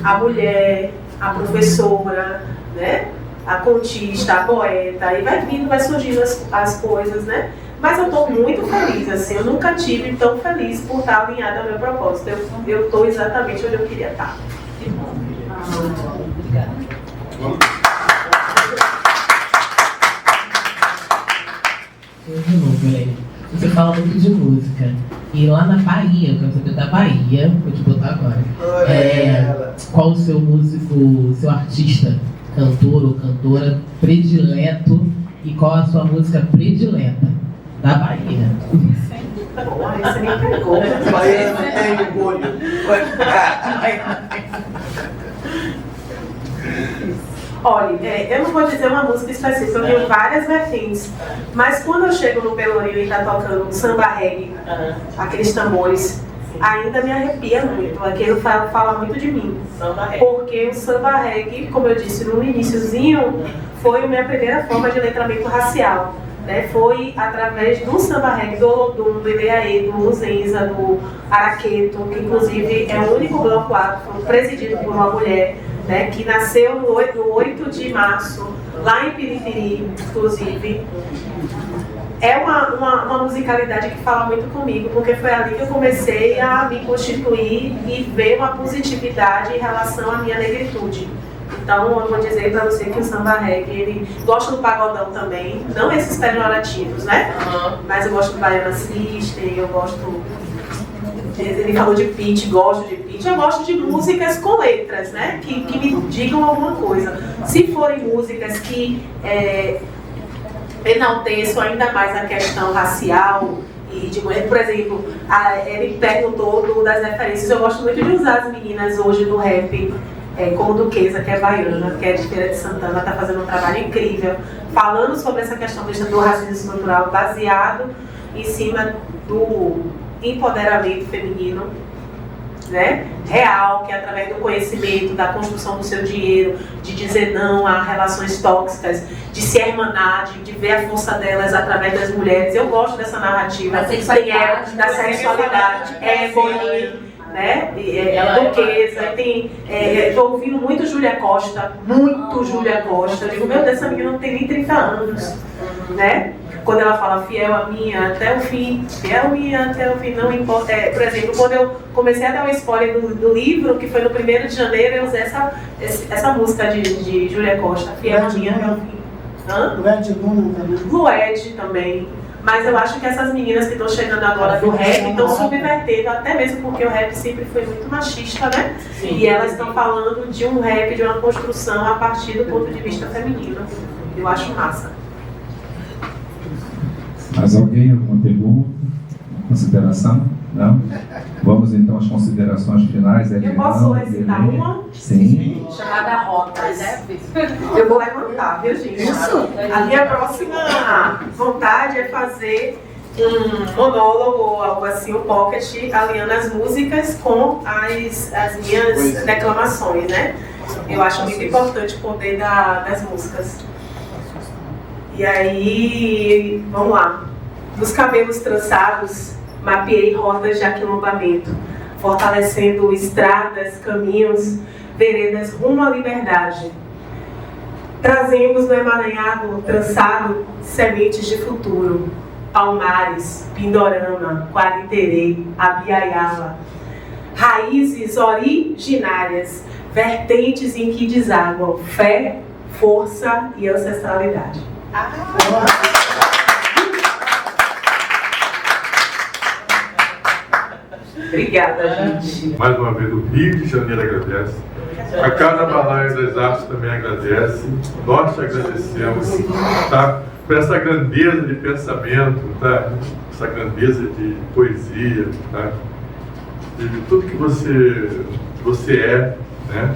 [SPEAKER 2] a mulher, a professora, né, a contista, a poeta. E vai vindo, vai surgindo as coisas, né? Mas eu estou muito feliz, assim, eu nunca tive tão feliz por estar alinhada ao meu propósito. Eu estou exatamente onde eu queria estar. Que bom.
[SPEAKER 8] Obrigada.
[SPEAKER 10] De novo, Helene. Você fala muito de música. E lá na Bahia, eu quero saber da Bahia, vou te botar agora. Qual o seu músico, seu artista, cantor ou cantora predileto e qual a sua música predileta da Bahia?
[SPEAKER 2] Você me pegou.
[SPEAKER 11] Bahia não tem olho.
[SPEAKER 2] Olha, eu não vou dizer uma música específica, eu tenho várias vertentes. Mas quando eu chego no Pelourinho e está tocando samba reggae, aqueles tambores, ainda me arrepia muito. Aquilo fala muito de mim. Porque o samba reggae, como eu disse no iniciozinho, foi a minha primeira forma de letramento racial. Né? Foi através do samba reggae, do Olodum, do Ileaê, do Luzenza, do Araqueto, que inclusive é o único bloco afro presidido por uma mulher, né, que nasceu no 8 de março, lá em Piripiri, inclusive. É uma musicalidade que fala muito comigo, porque foi ali que eu comecei a me constituir e ver uma positividade em relação à minha negritude. Então, eu vou dizer para você que o samba reggae, ele gosta do pagodão também, não esses pejorativos, né? Mas eu gosto do Baiana System, eu gosto... Ele falou de pitch, gosto de pitch. Eu gosto de músicas com letras, né? Que me digam alguma coisa. Se forem músicas que enalteçam ainda mais a questão racial e de mulher, por exemplo, ele perguntou das referências. Eu gosto muito de usar as meninas hoje do rap, como Duquesa, que é baiana, que é de Feira de Santana, está fazendo um trabalho incrível, falando sobre essa questão do racismo estrutural, baseado em cima do empoderamento feminino, né, real, que é através do conhecimento, da construção do seu dinheiro, de dizer não a relações tóxicas, de se hermanar, de ver a força delas através das mulheres. Eu gosto dessa narrativa da sexualidade, bonita, né, Duquesa, estou ouvindo muito Júlia Costa, eu digo, meu Deus, essa menina não tem nem 30 anos, né? Quando ela fala fiel a minha até o fim, não importa. Por exemplo, quando eu comecei a dar um spoiler do livro, que foi no 1º de janeiro, eu usei essa música de Júlia Costa, fiel a minha até o fim. Lued também. Mas eu acho que essas meninas que estão chegando agora do rap estão subvertendo, até mesmo porque o rap sempre foi muito machista, né? Sim. E elas estão falando de um rap, de uma construção a partir do ponto de vista feminino. Eu acho massa.
[SPEAKER 5] Mais alguém? Alguma pergunta? Consideração? Não? Vamos então às considerações finais.
[SPEAKER 2] Eu posso recitar uma?
[SPEAKER 5] Sim.
[SPEAKER 2] Chamada Rotas. Eu vou levantar, viu, gente? Isso. A minha próxima vontade é fazer um monólogo ou algo assim, um pocket, alinhando as músicas com as minhas declamações, né? Eu acho muito importante o poder das músicas. E aí, vamos lá. Dos cabelos trançados, mapeei rotas de aquilombamento, fortalecendo estradas, caminhos, veredas rumo à liberdade. Trazemos no emaranhado trançado sementes de futuro, Palmares, Pindorama, Quariterê, Abiaiala. Raízes originárias, vertentes em que desaguam fé, força e ancestralidade. Obrigada, gente.
[SPEAKER 1] Mais uma vez, o Rio de Janeiro agradece. A Casa Balaio das Artes também agradece. Nós te agradecemos, tá? Por essa grandeza de pensamento, tá? Essa grandeza de poesia, tá? De tudo que você é, né?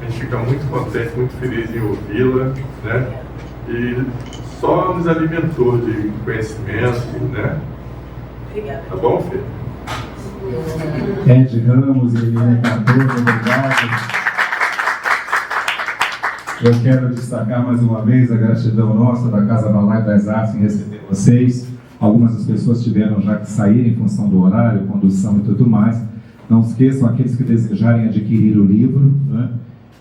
[SPEAKER 1] A gente fica muito contente, muito feliz em ouvi-la, né? E só nos alimentou de conhecimento, né?
[SPEAKER 2] Obrigada.
[SPEAKER 1] Tá bom, Fê?
[SPEAKER 5] Ed Ramos e Helena Cardoso, obrigado. Eu quero destacar mais uma vez a gratidão nossa da Casa Balaio das Artes em receber vocês. Algumas das pessoas tiveram já que sair em função do horário, condução e tudo mais. Não esqueçam, aqueles que desejarem adquirir o livro, né,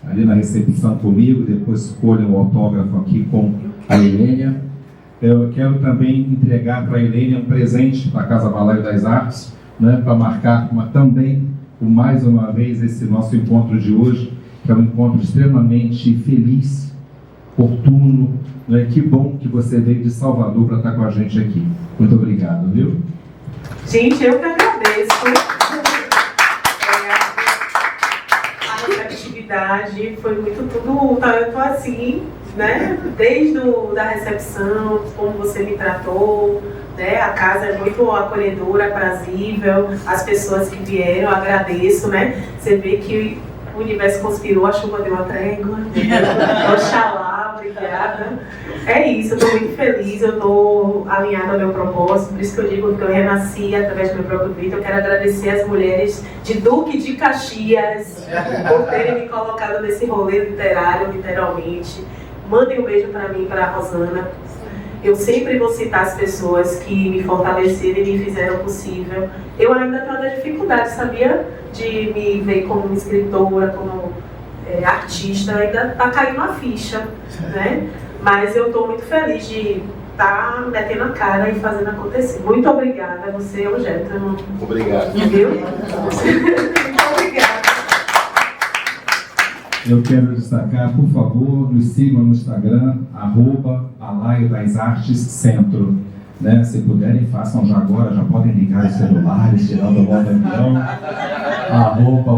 [SPEAKER 5] ali na recepção comigo, depois escolham o autógrafo aqui com a Helena. Eu quero também entregar para a Helena um presente da Casa Balaio das Artes, né, para marcar também, mais uma vez, esse nosso encontro de hoje, que é um encontro extremamente feliz, oportuno, né? Que bom que você veio de Salvador para estar com a gente aqui. Muito obrigado, viu?
[SPEAKER 2] Gente, eu que agradeço. A receptividade foi muito tudo, eu tô assim, né? Desde da recepção, como você me tratou, né? A casa é muito acolhedora, aprazível, as pessoas que vieram, eu agradeço, né? Você vê que o universo conspirou, a chuva deu uma trégua. Oxalá, obrigada. É isso, eu estou muito feliz, eu estou alinhada ao meu propósito, por isso que eu digo que eu renasci através do meu próprio vídeo. Eu quero agradecer às mulheres de Duque de Caxias por terem me colocado nesse rolê literário, literalmente. Mandem um beijo para mim, para a Rosana. Eu sempre vou citar as pessoas que me fortaleceram e me fizeram possível. Eu ainda tenho uma dificuldade, sabia? De me ver como escritora, como artista, ainda está caindo a ficha, né? Mas eu estou muito feliz de estar metendo a cara e fazendo acontecer. Muito obrigada, você é o Getro.
[SPEAKER 9] Obrigado.
[SPEAKER 2] Viu? Muito obrigada.
[SPEAKER 5] Eu quero destacar, por favor, nos sigam no Instagram, @Balaio das Artes Centro. Né? Se puderem, façam já agora, já podem ligar os celulares, tirando a moda avião.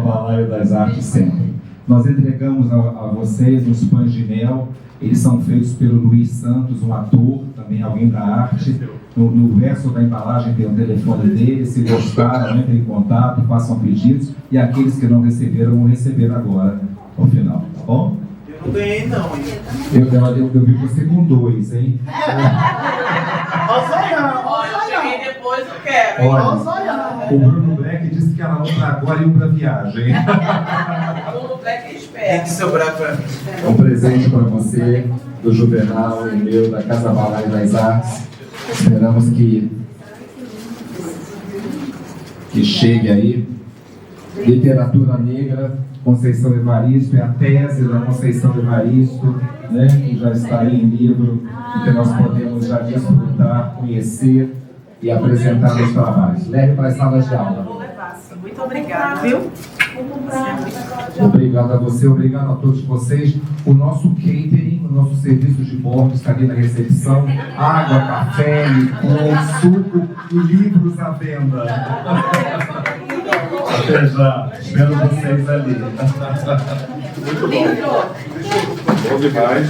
[SPEAKER 5] @Balaio das Artes Centro. Nós entregamos a vocês uns pães de mel. Eles são feitos pelo Luiz Santos, um ator, também alguém da arte. No verso da embalagem tem o telefone dele. Se gostaram, entrem em contato, façam pedidos. E aqueles que não receberam, vão receber agora, no final, tá bom?
[SPEAKER 11] Eu não ganhei não, hein?
[SPEAKER 5] Eu vi você com 2, hein?
[SPEAKER 10] Olha, eu cheguei depois, eu quero.
[SPEAKER 5] Olha, o Bruno Black disse que era um para agora e um para viagem.
[SPEAKER 10] O Bruno Black é esperto.
[SPEAKER 11] Tem que sobrar pra mim.
[SPEAKER 5] Um presente para você, do Juvenal e meu, da Casa Balaio das Artes. Esperamos que chegue aí. Literatura Negra, Conceição Evaristo, é a tese da Conceição Evaristo, né, que já está aí em livro, e que nós podemos já desfrutar, conhecer e apresentar os trabalhos. Leve para as salas de aula.
[SPEAKER 2] Vou levar, sim. Muito obrigada, viu?
[SPEAKER 5] Obrigado a você, obrigado a todos vocês. O nosso catering, o nosso serviço de bordo está ali na recepção. Água, café, licor, suco e livros à venda. Até já, espero vocês ali.
[SPEAKER 1] Muito bom. Bom demais.